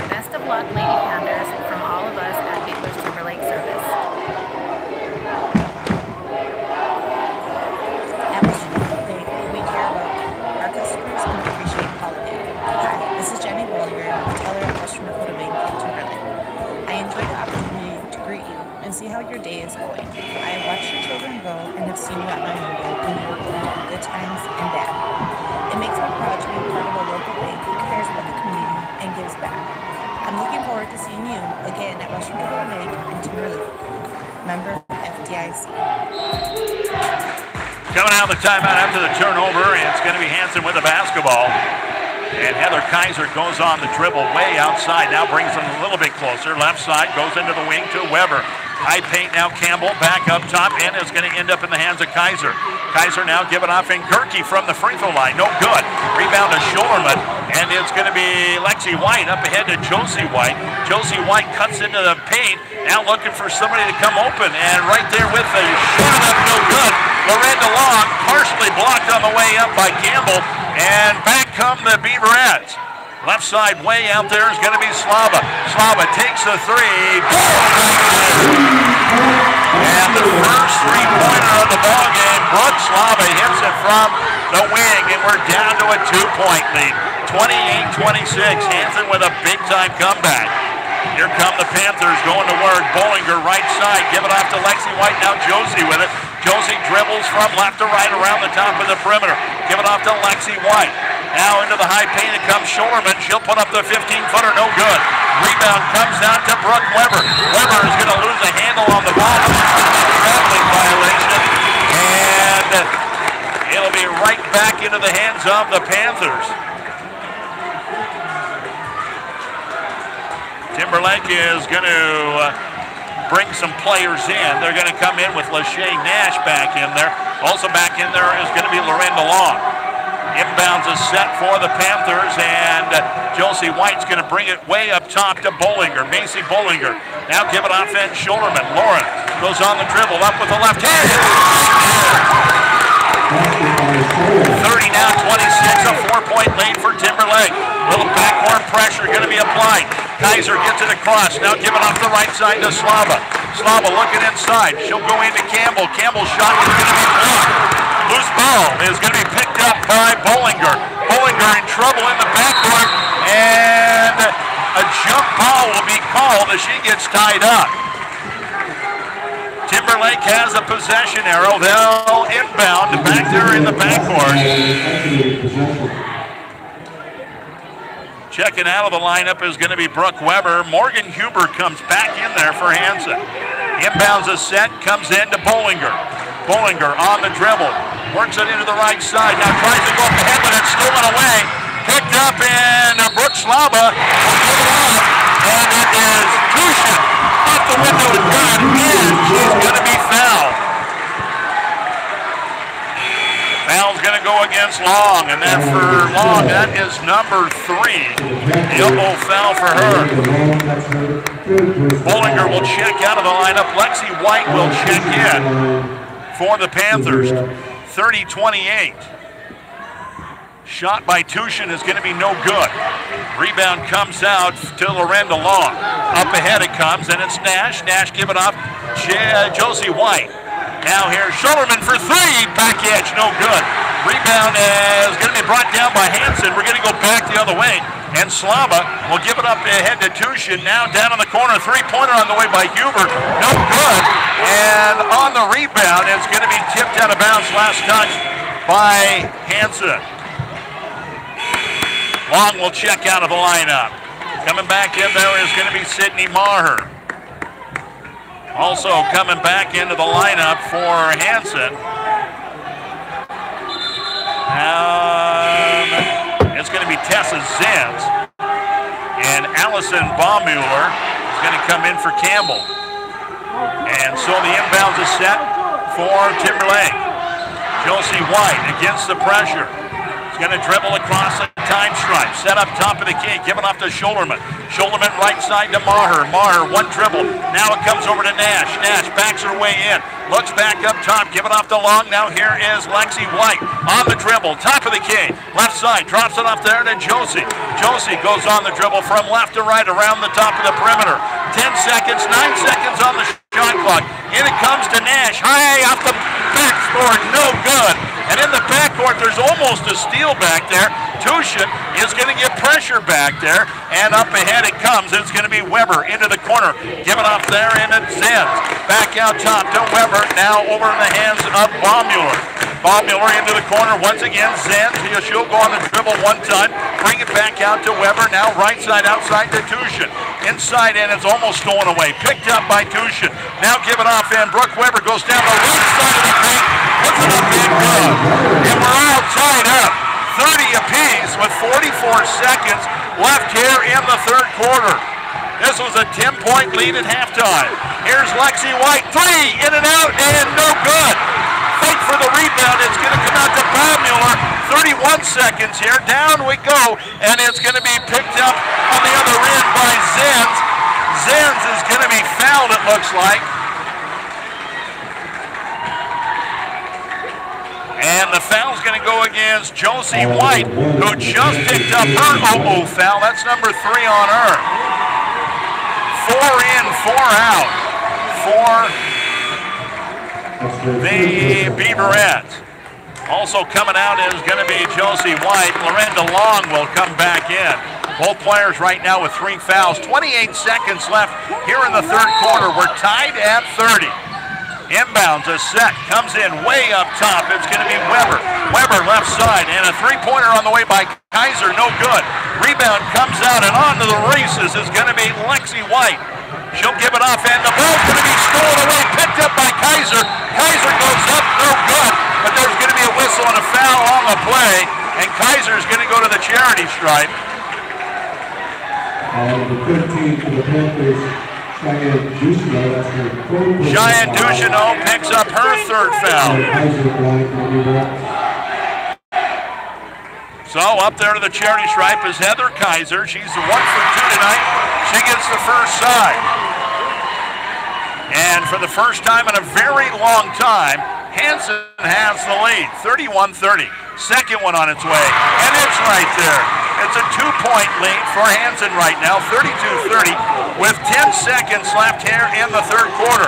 Best of luck, Lady Panthers, from all of us at Bigler's Timberlake Service. and see how your day is going. I have watched your children grow and have seen you at my window when you were growing up, good times and bad. It makes me proud to be a part of a local bank who cares about the community and gives back. I'm looking forward to seeing you again at Western Dakota Bank in Timberlake. Member FDIC. Coming out of the timeout after the turnover, it's going to be Hanson with the basketball. And Heather Kaiser goes on the dribble way outside. Now brings them a little bit closer. Left side goes into the wing to Weber. High paint now Campbell back up top and is going to end up in the hands of Kaiser. Kaiser now giving off in Gerke from the free throw line. No good. Rebound to Schullerman. And it's going to be Lexi White up ahead to Josie White. Josie White cuts into the paint. Now looking for somebody to come open. And right there with the shot up, no good. Lorenda Long partially blocked on the way up by Campbell. And back come the Beaverettes. Left side way out there is going to be Slava. Slava takes the three. And the first three-pointer of the ball game, Brooke Slava hits it from the wing, and we're down to a 2-point lead. 28-26. Hanson with a big-time comeback. Here come the Panthers going to work. Bollinger right side. Give it off to Lexi White. Now Josie with it. Josie dribbles from left to right around the top of the perimeter. Give it off to Lexi White. Now into the high paint it comes Schullerman. She'll put up the 15-footer. No good. Rebound comes down to Brooke Weber. Weber is going to lose a handle on the ball. Traveling violation. And it'll be right back into the hands of the Panthers. Timberlake is going to bring some players in. They're going to come in with Lachey Nash back in there. Also back in there is going to be Lorenda Long. Inbounds is set for the Panthers, and Josie White's going to bring it way up top to Bollinger. Macy Bollinger. Now give it off in Schullerman. Lauren goes on the dribble, up with the left hand. 30 now, 26, a 4-point lead for Timberlake. Little backcourt pressure going to be applied. Kaiser gets it across. Now give it off the right side to Slava. Slava looking inside. She'll go into Campbell. Campbell's shot is going to be blocked. Loose ball is going to be picked up by Bollinger. Bollinger in trouble in the backcourt, and a jump ball will be called as she gets tied up. Timberlake has a possession arrow. They'll inbound back there in the backcourt. Checking out of the lineup is going to be Brooke Weber. Morgan Huber comes back in there for Hanson. Inbounds a set, comes in to Bollinger. Bollinger on the dribble. Works it into the right side. Now tries to go up ahead, but it's stolen away. Picked up in Brooke Slava. And it is Tushin. Off the window is good. And she's going to be fouled. Foul's going to go against Long. And that for Long, that is number 3. The elbow foul for her. Bollinger will check out of the lineup. Lexi White will check in for the Panthers. 30-28. Shot by Tushin is going to be no good. Rebound comes out to Lorenda Long. Up ahead it comes, and it's Nash. Nash give it off. Josie White. Now here's Schullerman for 3. Back edge, no good. Rebound is going to be brought down by Hanson. We're going to go back the other way. And Slava will give it up ahead to Tushin. Now down on the corner. 3-pointer on the way by Huber. No good. And on the rebound, it's going to be tipped out of bounds. Last touch by Hanson. Long will check out of the lineup. Coming back in there is going to be Sydney Maher. Also coming back into the lineup for Hanson. It's going to be Tessa Zins. And Allison Baumüller is going to come in for Campbell. And so the inbounds is set for Timberlake. Josie White against the pressure. Going to dribble across the time stripe. Set up top of the key. Give it off to Schullerman. Schullerman right side to Maher. Maher, one dribble. Now it comes over to Nash. Nash backs her way in. Looks back up top. Give it off to Long. Now here is Lexi White on the dribble. Top of the key. Left side. Drops it up there to Josie. Josie goes on the dribble from left to right around the top of the perimeter. 10 seconds. 9 seconds on the shot clock. In it comes to Nash. High off the backboard. No good. And in the backcourt, there's almost a steal back there. Tushin is going to get pressure back there, and up ahead it comes. It's going to be Weber into the corner, giving off there, and it's Zenz. Back out top to Weber, now over in the hands of Baummuller. Baummuller into the corner once again. Zenz, she'll go on the dribble one time, bring it back out to Weber, now right side outside to Tushin. Inside, and it's almost stolen away. Picked up by Tushin. Now give it off, and Brooke Weber goes down the right side of the paint, puts it up and good. And we're all tied up. 30 apiece with 44 seconds left here in the third quarter. This was a 10-point lead at halftime. Here's Lexi White, three, in and out, and no good. Fight for the rebound. It's going to come out to Baummuller. 31 seconds here. Down we go, and it's going to be picked up on the other end by Zenz. Zenz is going to be fouled, it looks like. And the foul's going to go against Josie White, who just picked up her foul. That's number 3 on her. 4 in, 4 out for the Beaverettes. Also coming out is going to be Josie White. Lorenda Long will come back in. Both players right now with 3 fouls. 28 seconds left here in the third quarter. We're tied at 30. Inbounds, a set, comes in way up top. It's going to be Weber. Weber left side, and a three-pointer on the way by Kaiser, no good. Rebound comes out, and on to the races is going to be Lexi White. She'll give it off, and the ball's going to be stolen away, picked up by Kaiser. Kaiser goes up, no good, but there's going to be a whistle and a foul on the play, and Kaiser's going to go to the charity stripe. The 13 for the Panthers. Cheyenne Ducheneau picks up her third foul. So up there to the charity stripe is Heather Kaiser. She's 1 for 2 tonight. She gets the first side. And for the first time in a very long time, Hanson has the lead, 31-30. Second one on its way, and it's right there. It's a 2-point lead for Hanson right now, 32-30, with 10 seconds left here in the third quarter.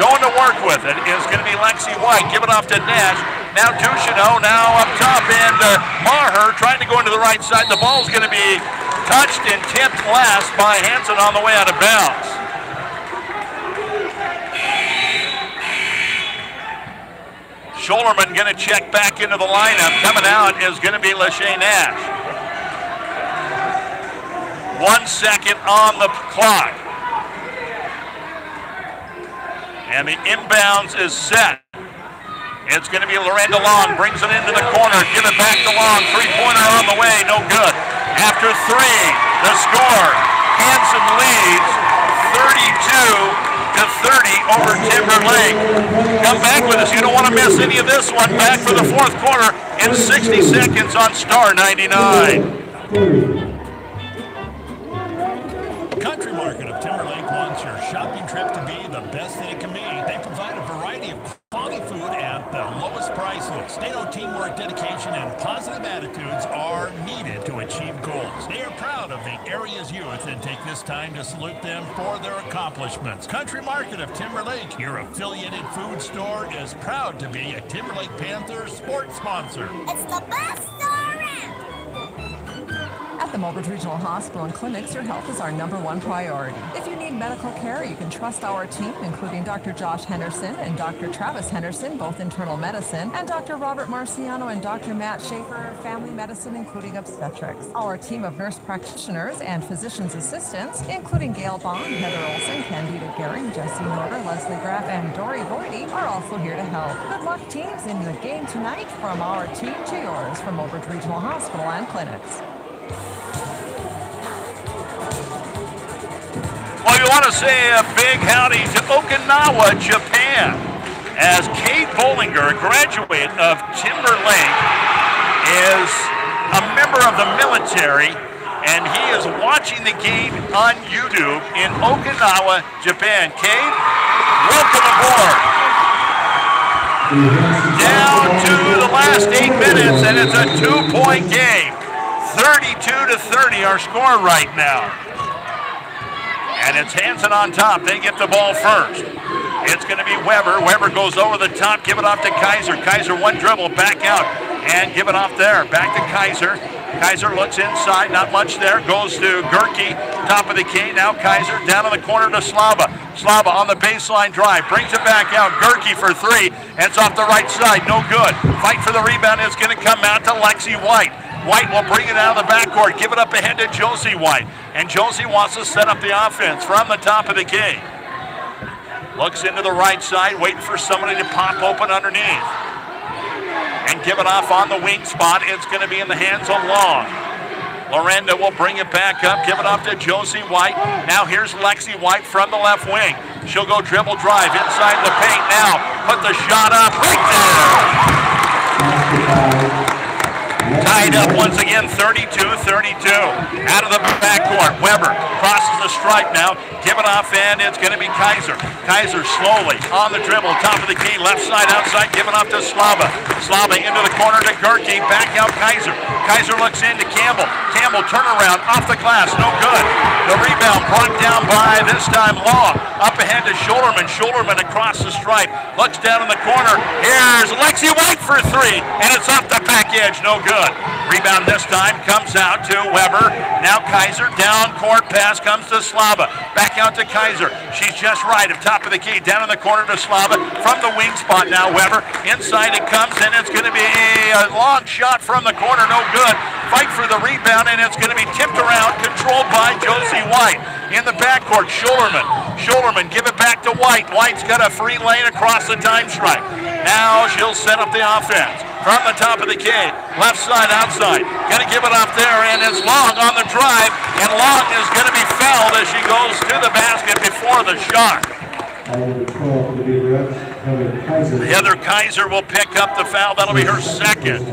Going to work with it is going to be Lexi White. Give it off to Nash. Now Ducheneau, now up top, and Maher trying to go into the right side. The ball's going to be touched and tipped last by Hanson on the way out of bounds. Scholerman going to check back into the lineup. Coming out is going to be Lachey Nash. 1 second on the clock. And the inbounds is set. It's going to be Lorenda Long. Brings it into the corner. Give it back to Long. Three-pointer on the way. No good. After 3, the score. Hanson leads 32-30 over Timberlake. Come back with us. You don't want to miss any of this one. Back for the fourth quarter in 60 seconds on Star 99. Country Market of Timberlake wants your shopping trip to be the best that it can be. They provide a variety of quality food at the lowest prices. They know teamwork, dedication, and positive attitudes are needed to achieve goals. They are proud of the area's youth and take this time to salute them for their accomplishments. Country Market of Timberlake, your affiliated food store, is proud to be a Timberlake Panthers sports sponsor. It's the best store around. At the Mobridge Regional Hospital and Clinics, your health is our #1 priority. If you need medical care, you can trust our team, including Dr. Josh Henderson and Dr. Travis Henderson, both internal medicine, and Dr. Robert Marciano and Dr. Matt Schaefer, family medicine, including obstetrics. Our team of nurse practitioners and physician's assistants, including Gail Bond, Heather Olson, Candida Gehring, Jesse Norder, Leslie Graff, and Dory Voidy, are also here to help. Good luck, teams, in the game tonight. From our team to yours, from Mobridge Regional Hospital and Clinics. Well, we want to say a big howdy to Okinawa, Japan, as Kate Bollinger, a graduate of Timberlake, is a member of the military, and he is watching the game on YouTube in Okinawa, Japan. Kate, welcome aboard. Down to the last 8 minutes, and it's a 2-point game. 32-30, our score right now. And it's Hanson on top. They get the ball first. It's going to be Weber. Weber goes over the top. Give it off to Kaiser. Kaiser one dribble, back out, and give it off there. Back to Kaiser. Kaiser looks inside, not much there. Goes to Gerke, top of the key. Now Kaiser down in the corner to Slava. Slava on the baseline drive, brings it back out. Gerke for three, and it's off the right side, no good. Fight for the rebound is going to come out to Lexi White. White will bring it out of the backcourt, give it up ahead to Josie White. And Josie wants to set up the offense from the top of the key. Looks into the right side, waiting for somebody to pop open underneath. And give it off on the wing spot. It's going to be in the hands of Long. Lorenda will bring it back up, give it off to Josie White. Now here's Lexi White from the left wing. She'll go dribble drive inside the paint now. Put the shot up right there. Tied up once again, 32-32. Out of the backcourt, Weber crosses the stripe now. Give it off, and it's going to be Kaiser. Kaiser slowly on the dribble, top of the key, left side, outside, give it off to Slava. Slava into the corner to Gerke, back out Kaiser. Kaiser looks into Campbell. Campbell turnaround, off the glass, no good. The rebound brought down by, this time, Long. Up ahead to Schulterman. Schulterman across the stripe, looks down in the corner. Here's Lexi White for three, and it's off the back edge, no good. Rebound this time comes out to Weber. Now Kaiser down court pass comes to Slava. Back out to Kaiser. She's just right at top of the key. Down in the corner to Slava. From the wing spot now Weber. Inside it comes and it's going to be a long shot from the corner. No good. Fight for the rebound and it's going to be tipped around. Controlled by Josie White. In the backcourt, Schulterman. Schulterman give it back to White. White's got a free lane across the time stripe. Now she'll set up the offense. From the top of the key, left side, outside. Going to give it up there, and it's Long on the drive, and Long is going to be fouled as she goes to the basket before the shot. Heather Kaiser will pick up the foul. That'll be her second.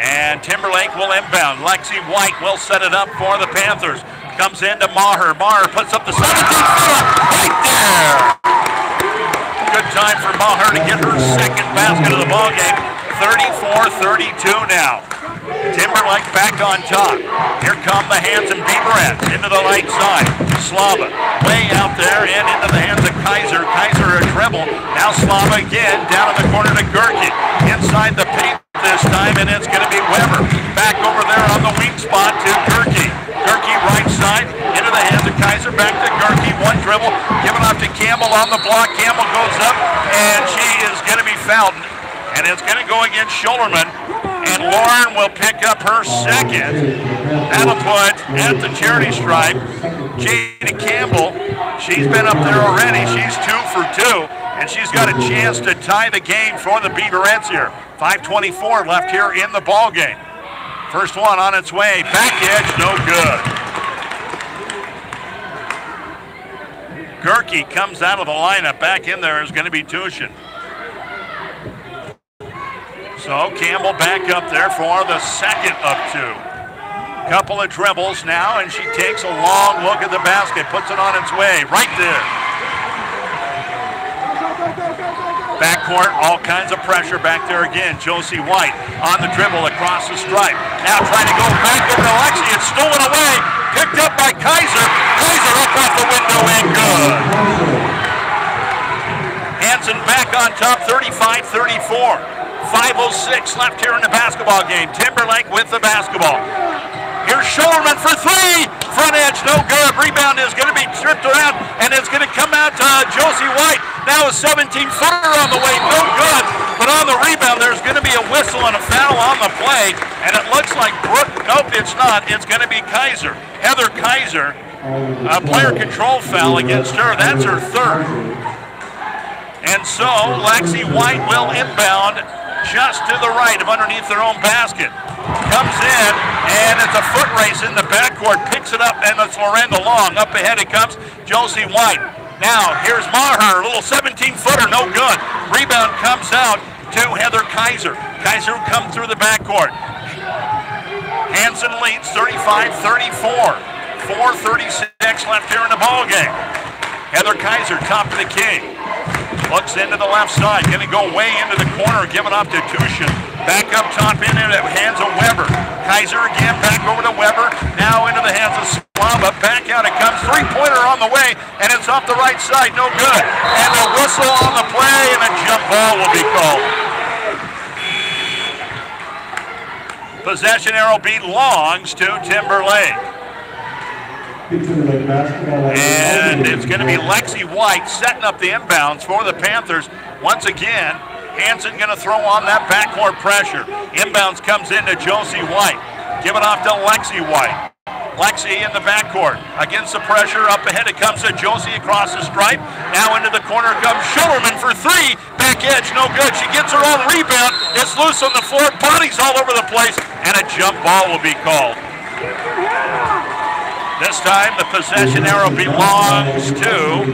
And Timberlake will inbound. Lexi White will set it up for the Panthers. Comes into Maher. Maher puts up the 17-footer right there. Good time for Maher to get her second basket of the ballgame. 34-32 now. Timberlake back on top. Here come the Hanson Beaverettes into the right side. Slava way out there and into the hands of Kaiser. Kaiser a dribble. Now Slava again down in the corner to Gerke. Inside the paint this time, and it's going to be Weber. Back over there on the wing spot to Gerke. Gerke right side into the hands of Kaiser. Back to Gerke. One dribble. Giving off to Campbell on the block. Campbell goes up, and she is going to be fouled. And it's going to go against Schulterman. And Lauren will pick up her second. That'll put at the charity stripe Jada Campbell. She's been up there already. She's 2 for 2. And she's got a chance to tie the game for the Beaverettes here. 5:24 left here in the ball game. First one on its way. Back edge, no good. Gerke comes out of the lineup. Back in there is going to be Tushin. So Campbell back up there for the second of 2. Couple of dribbles now, and she takes a long look at the basket. Puts it on its way. Right there. Backcourt, all kinds of pressure back there again. Josie White on the dribble across the stripe. Now trying to go back over to Lexi. It's stolen away. Picked up by Kaiser. Kaiser up off the window and good. Hanson back on top, 35-34. 5:06 left here in the basketball game. Timberlake with the basketball. Here's Schulterman for three. Front edge, no good. Rebound is going to be tripped around, and it's going to come out to Josie White. Now a 17-footer on the way, no good. But on the rebound, there's going to be a whistle and a foul on the play, and it looks like Brooke. Nope, it's not. It's going to be Kaiser. Heather Kaiser, a player control foul against her. That's her third. And so Lexi White will inbound just to the right of underneath their own basket. Comes in, and it's a foot race in the backcourt. Picks it up, and it's Lorenda Long. Up ahead it comes, Josie White. Now, here's Maher, a little 17-footer, no good. Rebound comes out to Heather Kaiser. Kaiser will come through the backcourt. Hanson leads 35-34. 4:36 left here in the ballgame. Heather Kaiser, top of the key. Looks into the left side, going to go way into the corner, give it off to Tushin. Back up top in the hands of Weber. Kaiser again, back over to Weber. Now into the hands of Slava. Back out it comes. Three-pointer on the way, and it's off the right side, no good. And a whistle on the play, and a jump ball will be called. Possession arrow belongs to Timberlake. And it's going to be Lexi White setting up the inbounds for the Panthers. Once again, Hanson going to throw on that backcourt pressure. Inbounds comes into Josie White. Give it off to Lexi White. Lexi in the backcourt. Against the pressure, up ahead it comes to Josie across the stripe. Now into the corner comes Schullerman for three. Back edge, no good. She gets her own rebound. It's loose on the floor. Bodies all over the place. And a jump ball will be called. This time the possession arrow belongs to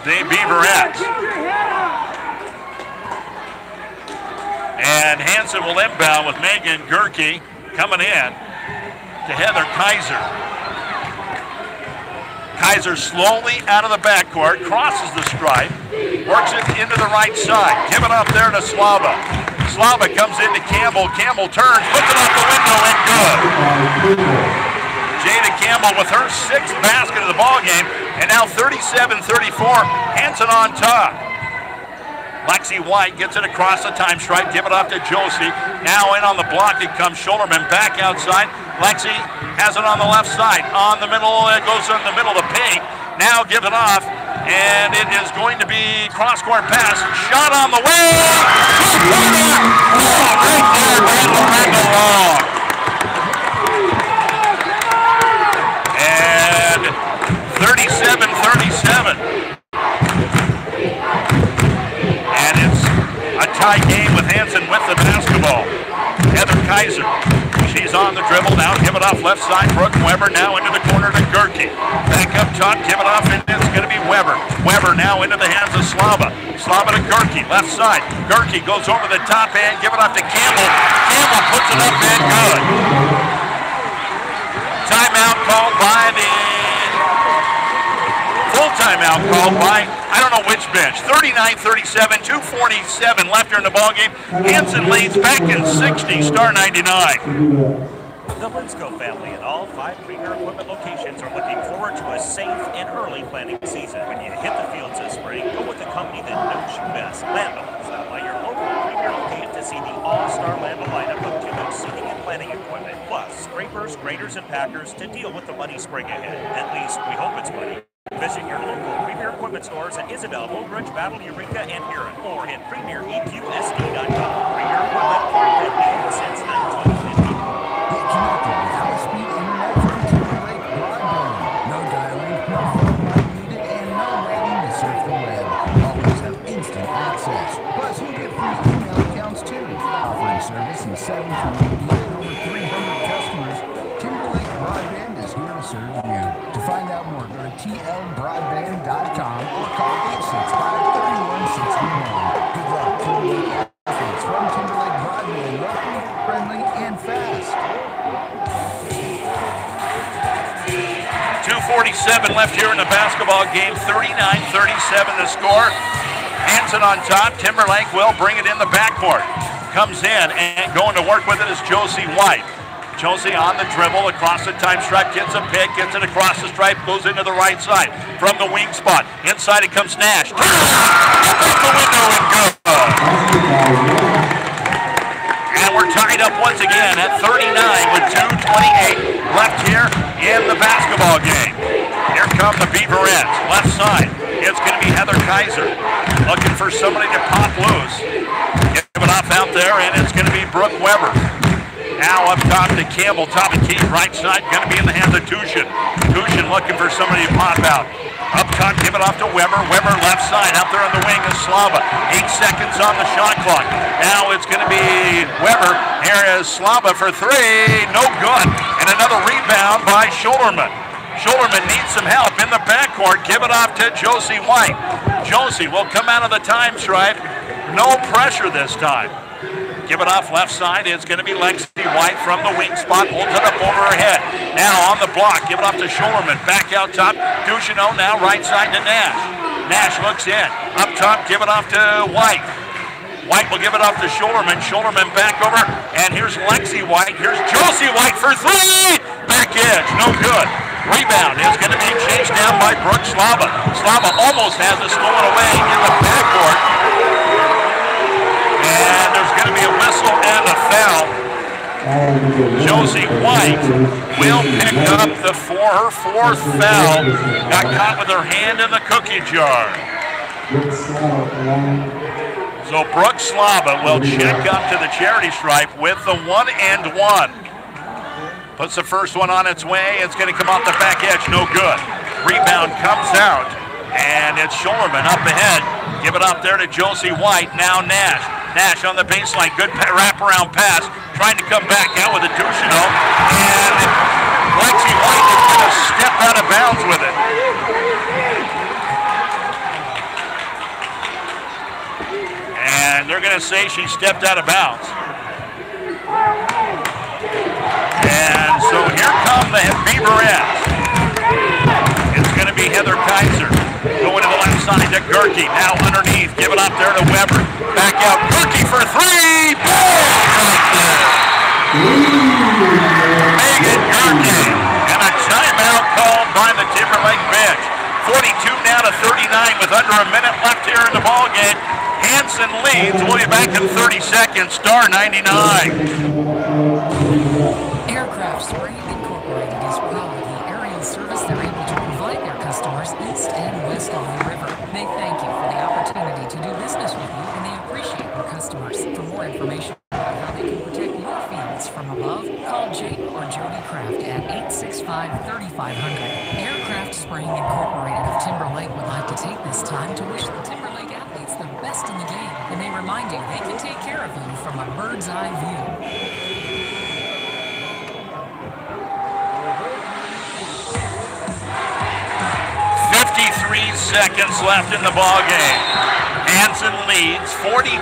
the Beaverettes. And Hanson will inbound with Megan Gerke coming in to Heather Kaiser. Kaiser slowly out of the backcourt, crosses the stripe, works it into the right side. Give it up there to Slava. Slava comes into Campbell. Campbell turns, puts it out the window, and good. Jada Campbell with her sixth basket of the ball game, and now 37-34, Hanson on top. Lexi White gets it across the time stripe, give it off to Josie. Now in on the block, it comes Schullerman back outside. Lexi has it on the left side. On the middle, it goes in the middle of the paint. Now give it off, and it is going to be cross-court pass. Shot on the way! Oh, right there, Randall Long. And 37-37. And it's a tie game with Hanson with the basketball. Heather Kaiser, she's on the dribble now. Give it off left side. Brooke Weber now into the corner to Gerke. Back up top, give it off, and it's going to be Weber. Weber now into the hands of Slava. Slava to Gerke, left side. Gerke goes over the top end, give it off to Campbell. Campbell puts it up and good. Timeout called by the... Full timeout called by, I don't know which bench. 39-37, 2:47 left here in the ballgame. Hanson leads back in 60, star 99. The Linsco family and all 5 Premier Equipment locations are looking forward to a safe and early planting season. When you hit the fields this spring, go with the company that knows you best, Landel. Stop by your local Premier location to see the all-star Landel lineup of timber seeding and planting equipment, plus scrapers, graders, and packers to deal with the muddy spring ahead. At least, we hope it's muddy. Visit your local Premier Equipment stores at Isabel, Oak Ridge, Battle, Eureka, and Huron, or hit PremierEQSD.com. Premier Equipment, since 1950. Get connected with high-speed internet from Timberlake Broadband. No dialing, no phone line needed, and no waiting to surf the web. Always have instant access. Plus, you get free email accounts too. Offering service in 7 communities and over 300 customers, Timberlake Broadband is here to serve you. To find out more, go to tlbroadband.com or call 865-3161. Good luck, Timberlake athletes from Timberlake Broadband, local, friendly, and fast. 2:47 left here in the basketball game. 39-37 the score. Hanson on top. Timberlake will bring it in the backcourt. Comes in and going to work with it is Josie White. Josie on the dribble across the time stripe, gets a pick, gets it across the stripe, goes into the right side from the wing spot. Inside it comes Nash. Out the window and good. And we're tied up once again at 39 with 2:28 left here in the basketball game. Here come the Beaverettes. Left side, it's going to be Heather Kaiser looking for somebody to pop loose. Give it off out there, and it's going to be Brooke Weber. Now up top to Campbell, top of key, right side, going to be in the hands of Tushin. Tushin looking for somebody to pop out. Up top, give it off to Weber. Weber left side, out there on the wing is Slava. 8 seconds on the shot clock. Now it's going to be Weber. Here is Slava for three, no good. And another rebound by Schullerman. Schullerman needs some help in the backcourt. Give it off to Josie White. Josie will come out of the time stripe. No pressure this time. Give it off left side. It's going to be Lexi White from the wing spot. Holds it up over her head. Now on the block. Give it off to Schullerman. Back out top. Ducheneau now right side to Nash. Nash looks in. Up top. Give it off to White. White will give it off to Schullerman. Schullerman back over. And here's Lexi White. Here's Josie White for three. Back edge. No good. Rebound is going to be chased down by Brooke Slava. Slava almost has it stolen away in the backcourt. And there's going to be a whistle and a Josie White will pick up her fourth foul. Got caught with her hand in the cookie jar. So Brooke Slava will check up to the charity stripe with the 1-and-1. Puts the first one on its way. It's going to come off the back edge. No good. Rebound comes out. And it's Schullerman up ahead. Give it up there to Josie White. Now Nash. Nash on the baseline. Good wraparound pass. Trying to come back out with a Ducheneau. And Lexi White is going to step out of bounds with it. And they're going to say she stepped out of bounds. And so here come the Beaverettes. It's going to be Heather Kaiser. Going to the left side to Gerke. Now underneath. Give it up there to Weber. Back out. Gerke for three. Megan Gerke. And a timeout called by the Timberlake bench. 42 now to 39 with under a minute left here in the ballgame. Hanson leads. We'll be back in 30 seconds. Star 99. Aircraft Spring Incorporated is proud of the aerial service they're able to provide their customers east and west of the river. They thank you for the opportunity to do business with you, and they appreciate your customers. For more information about how they can protect your fields from above, call Jake or Jody Kraft at 865-3500. Aircraft Spring Incorporated of Timberlake would like to take this time to wish the Timberlake athletes the best in the game, and they remind you they can take care of you from a bird's eye view. 53 seconds left in the ballgame. Hanson leads 42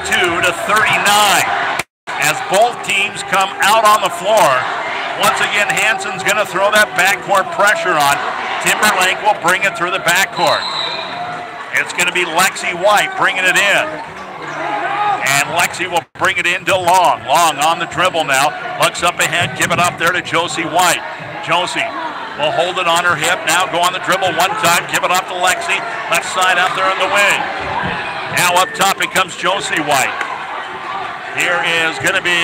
to 39 as both teams come out on the floor. Once again, Hanson's going to throw that backcourt pressure on. Timberlake will bring it through the backcourt. It's going to be Lexi White bringing it in. And Lexi will bring it into Long. Long on the dribble now. Looks up ahead. Give it up there to Josie White. Josie will hold it on her hip. Now go on the dribble one time. Give it up to Lexi. Left side out there in the wing. Now up top it comes Josie White. Here is going to be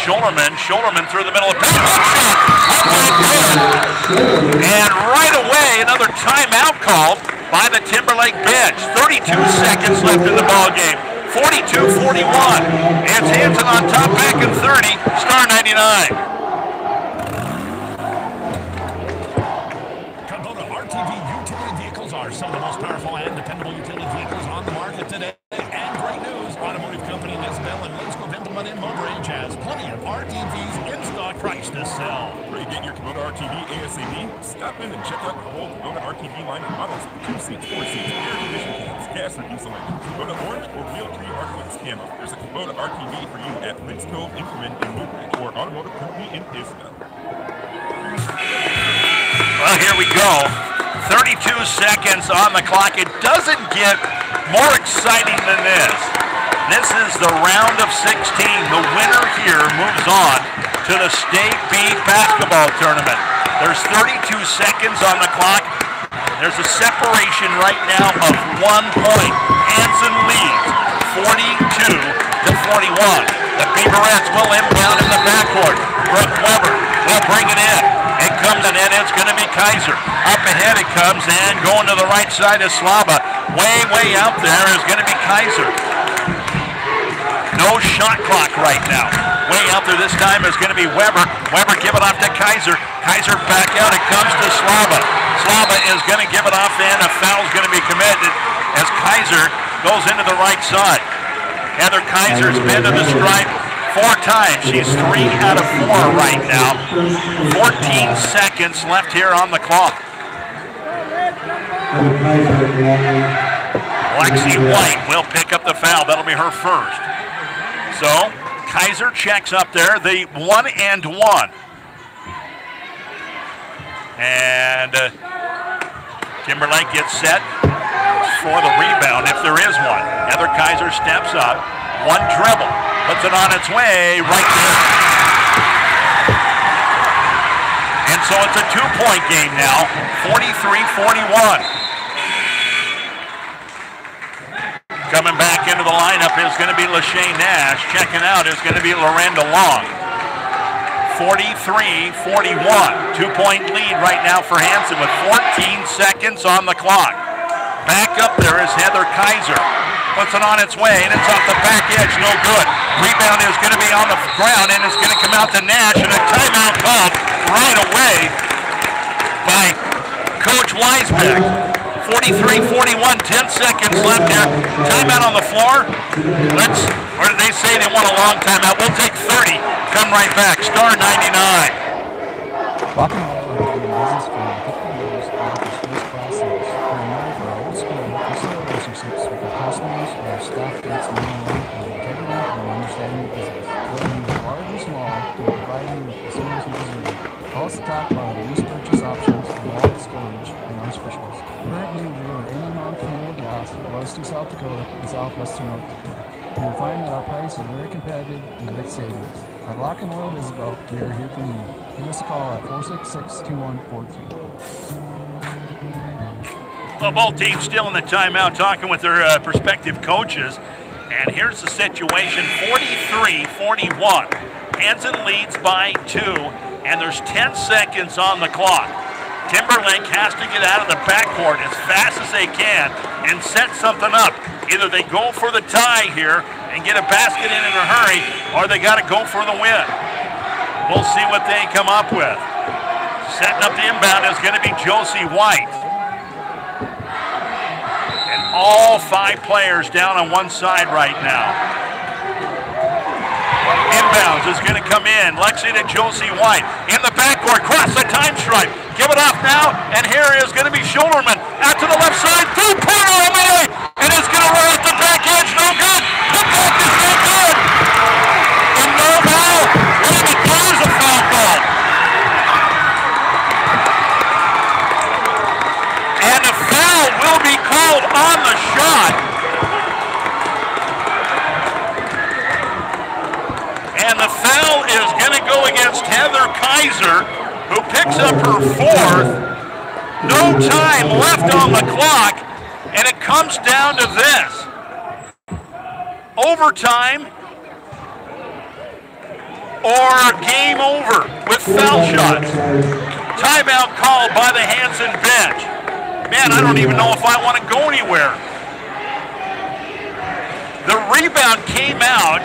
Schullerman. Schullerman through the middle of the and right away another timeout called by the Timberlake bench. 32 seconds left in the ball game. 42-41. It's Hanson on top, back in 30. Star 99. Kubota RTV utility vehicles are some of the most powerful and dependable utility vehicles on the market today. And great news, automotive company Nisbell and Linsco Vindelman in Mobridge has plenty of RTVs in stock, price to sell. Ready to get your Kubota RTV ASAP? Stop in and check out the whole Kubota RTV line of models with 2 seats, 4 seats, air conditioning cans, gas or diesel engines, Kubota Orange or Real Tree Hardwoods Camo. There's a Kubota RTV for you at Linsco Increment in Mobridge or Automotive Company in Isabel. Well, here we go. 32 seconds on the clock. It doesn't get more exciting than this. This is the round of 16. The winner here moves on to the State B basketball tournament. There's 32 seconds on the clock. There's a separation right now of 1 point. Hanson leads 42 to 41. The Beaverettes will inbound in the backcourt. Brooke Weber will bring it in. It comes in, it's going to be Kaiser. Up ahead it comes, and going to the right side is Slava. Way out there is going to be Kaiser. No shot clock right now. Way out there this time is going to be Weber. Weber give it off to Kaiser. Kaiser back out, it comes to Slava. Slava is going to give it off, and a foul is going to be committed as Kaiser goes into the right side. Heather Kaiser's been to the stripe 4 times. She's 3 out of 4 right now. 14 seconds left here on the clock. Lexi White will pick up the foul. That'll be her first. So Kaiser checks up there, the 1-and-1. And Timberlake gets set for the rebound, if there is one. Heather Kaiser steps up, one dribble, puts it on its way, right there. And so it's a 2-point game now, 43-41. Coming back into the lineup is going to be Lachey Nash. Checking out is going to be Lorenda Long. 43-41. 2-point lead right now for Hanson with 14 seconds on the clock. Back up there is Heather Kaiser. Puts it on its way, and it's off the back edge, no good. Rebound is going to be on the ground, and it's going to come out to Nash, and a timeout called right away by Coach Weisbeck. 43-41, 10 seconds left here. Timeout on the floor. Or did they say they want a long timeout? We'll take 30. Come right back. Star 99. Walking away in business for 50 years and offers first-class service. We're known for our old school personal relationships with our customers and our staff that's known for integrity and understanding the business. Whether you are large or small, we're providing you with the service you deserve. Call us to talk about our lease purchase options and all storage and our specials. Currently, we are in and on Canada Gas, western South Dakota, and southwestern North Dakota. You'll find that our price is very competitive and big savings. At Lock and Oil Isabel, we are here for you. Give us a call at 466-2142. Well, both teams still in the timeout talking with their prospective coaches. And here's the situation, 43-41. Hanson leads by 2, and there's 10 seconds on the clock. Timberlake has to get out of the backcourt as fast as they can and set something up. Either they go for the tie here and get a basket in a hurry, or they got to go for the win. We'll see what they come up with. Setting up the inbound is going to be Josie White. And all 5 players down on one side right now. Inbounds is going to come in. Lexi to Josie White. In the backcourt, cross the time stripe. Give it off now, and here is going to be Schulterman. Out to the left side, 3-pointer away, and it's going to roll at the back edge, no good. The back is no good. And no foul. What did it do as a foul call? And a foul will be called on the shot. And the foul is going to go against Heather Kaiser, who picks up her 4th. No time left on the clock, and it comes down to this. Overtime or game over with foul shots. Timeout called by the Hanson bench. Man, I don't even know if I want to go anywhere. The rebound came out,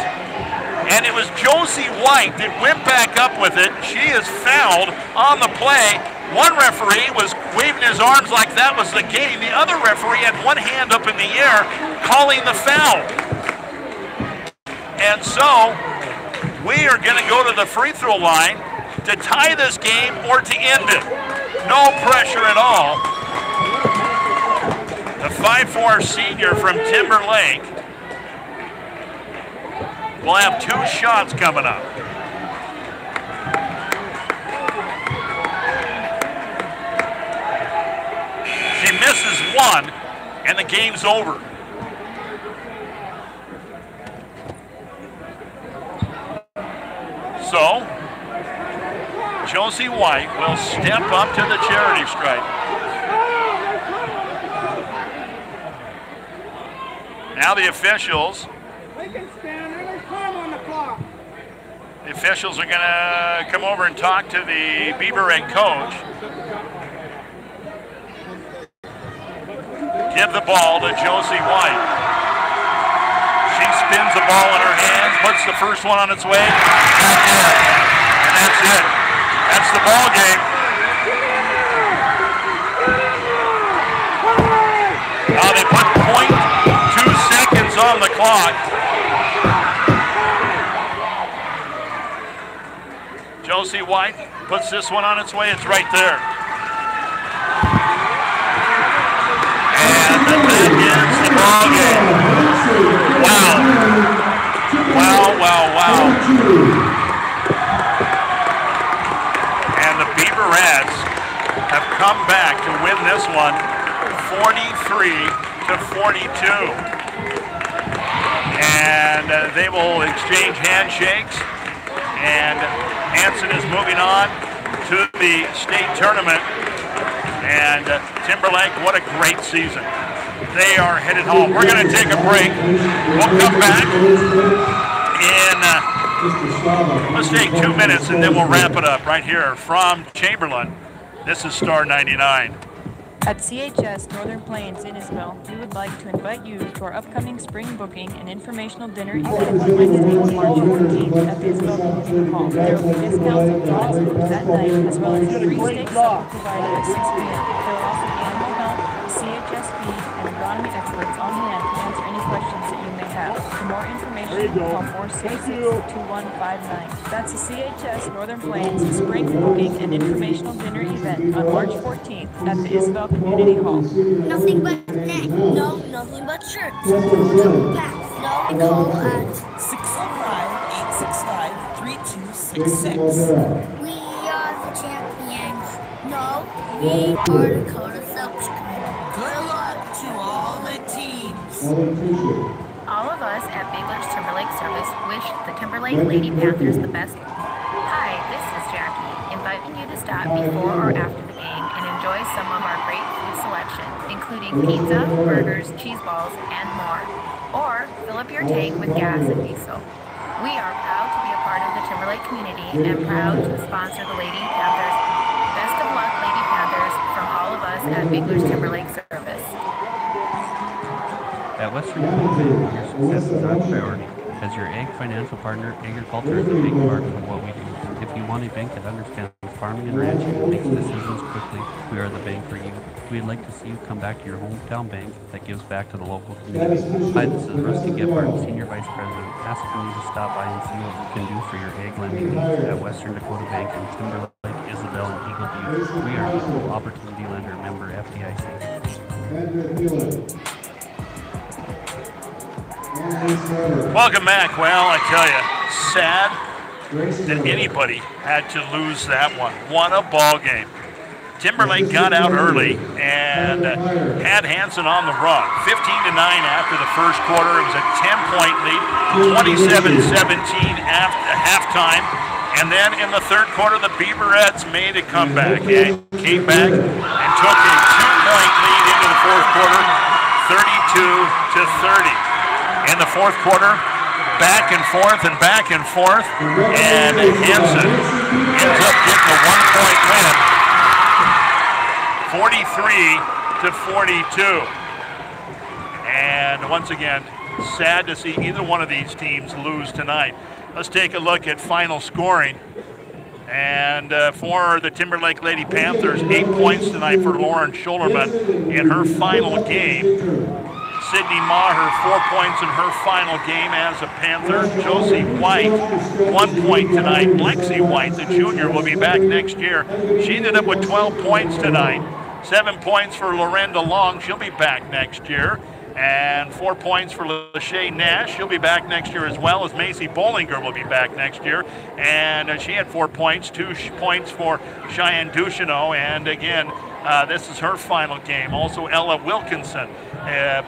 and it was Josie White that went back up with it. She is fouled on the play. One referee was waving his arms like that was the game. The other referee had one hand up in the air calling the foul. And so we are going to go to the free throw line to tie this game or to end it. No pressure at all. The 5'4" senior from Timberlake we'll have 2 shots coming up. She misses 1, and the game's over. So, Josie White will step up to the charity stripe. Now the officials. The officials are going to come over and talk to the Beaver Egg coach. Give the ball to Josie White. She spins the ball in her hands, puts the first one on its way. And that's it. That's the ball game. Now they put 0.2 seconds on the clock. Josie White puts this one on its way. It's right there. And that ends the ball game. Wow. Wow, wow, wow. And the Beaverettes have come back to win this one 43-42. And they will exchange handshakes. And Hanson is moving on to the state tournament. And Timberlake, what a great season. They are headed home. We're going to take a break. We'll come back in Let's take 2 minutes and then we'll wrap it up right here from Chamberlain. This is Star 99. At CHS Northern Plains in Isabel, we would like to invite you to our upcoming spring booking and informational dinner event on Wednesday, March 14th at the Isabel Community Hall. There will be discounts on products booked that night, as well as free steak supper provided at 6 p.m. There will also be animal health, CHSP, and agronomy experts on hand to answer any questions that you may have. For more information, call 466-2159. That's the CHS Northern Plains Spring Booking and Informational Dinner Event on March 14th at the Isabel Community Hall. Nothing but net. No, nothing but shirts. Double pass. No, and call at 605-865-3266. We are the champions. No, we are Dakota Silks. Good luck to all the teams. All of us at Bigler's Timberlake Service wish the Timberlake Lady Panthers the best. Hi, this is Jackie, inviting you to stop before or after the game and enjoy some of our great food selection, including pizza, burgers, cheese balls, and more. Or fill up your tank with gas and diesel. We are proud to be a part of the Timberlake community and proud to sponsor the Lady Panthers. Best of luck, Lady Panthers, from all of us at Bigler's Timberlake Service. At Western Dakota Bank, your success is our priority. As your ag financial partner, agriculture is a big part of what we do. If you want a bank that understands farming and ranching and makes decisions quickly, we are the bank for you. We'd like to see you come back to your hometown bank that gives back to the local community. Hi, this is Rusty Gebhardt, Senior Vice President, asking you to stop by and see what we can do for your ag lending needs at Western Dakota Bank in Timberlake, Isabel, and Eagle Butte. We are an equal opportunity lender, member FDIC. Welcome back. Well, I tell you, sad that anybody had to lose that one. What a ball game. Timberlake got out early and had Hanson on the run. 15-9 after the first quarter. It was a 10-point lead, 27-17 after halftime. And then in the third quarter, the Beaverettes made a comeback and came back and took a 2-point lead into the fourth quarter, 32-30. In the fourth quarter, back and forth, and Hanson ends up getting a 1-point win, 43-42. And once again, sad to see either one of these teams lose tonight. Let's take a look at final scoring. And for the Timberlake Lady Panthers, 8 points tonight for Lauren Schullerman in her final game. Sydney Maher, 4 points in her final game as a Panther. Josie White, 1 point tonight. Lexi White, the junior, will be back next year. She ended up with 12 points tonight. 7 points for Lorenda Long. She'll be back next year. And 4 points for Lachey Nash. She'll be back next year, as well as Macy Bollinger will be back next year. And she had 4 points, 2 points for Cheyenne Ducheneau. And again, this is her final game. Also, Ella Wilkinson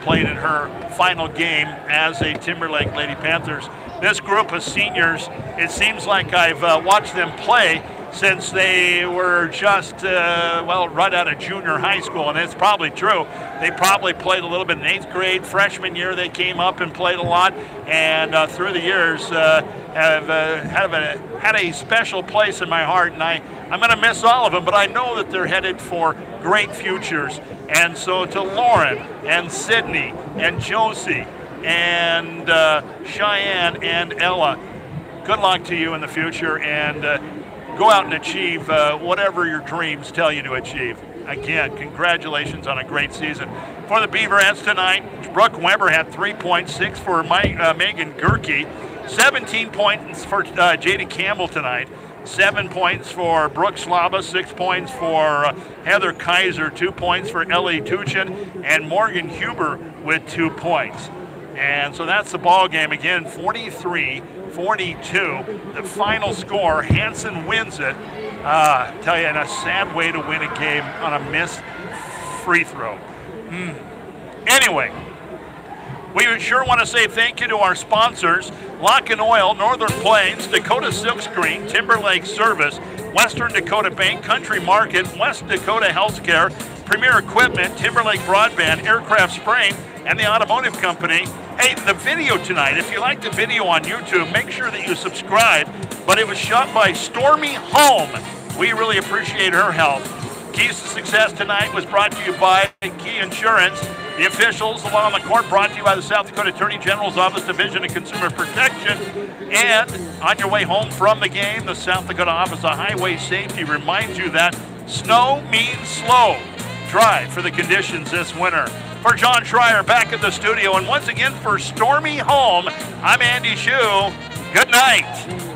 played in her final game as a Timberlake Lady Panthers. This group of seniors, it seems like I've watched them play since they were just, right out of junior high school, and it's probably true. They probably played a little bit in 8th grade. Freshman year, they came up and played a lot, and through the years have had a special place in my heart, and I'm going to miss all of them, but I know that they're headed for great futures. And so to Lauren and Sydney and Josie and Cheyenne and Ella, good luck to you in the future, and go out and achieve whatever your dreams tell you to achieve. Again, congratulations on a great season. For the Beaverettes tonight, Brooke Weber had 3 points, 6 for Megan Gerke, 17 points for Jada Campbell tonight, 7 points for Brooke Slava, 6 points for Heather Kaiser, 2 points for Ellie Tuchin, and Morgan Huber with 2 points. And so that's the ball game again, 43-42. The final score, Hanson wins it. Tell you, in a sad way to win a game on a missed free throw. Anyway, we sure want to say thank you to our sponsors, Lock and Oil, Northern Plains, Dakota Silkscreen, Timberlake Service, Western Dakota Bank, Country Market, West Dakota Healthcare, Premier Equipment, Timberlake Broadband, Aircraft Spraying, and the Automotive Company. Hey, the video tonight, if you like the video on YouTube, make sure that you subscribe. But it was shot by Stormy Holm. We really appreciate her help. Keys to Success tonight was brought to you by Key Insurance. The officials along the court brought to you by the South Dakota Attorney General's Office Division of Consumer Protection. And on your way home from the game, the South Dakota Office of Highway Safety reminds you that snow means slow. Drive for the conditions this winter. For John Schreier back at the studio, and once again for Stormy Holm, I'm Andy Shue. Good night.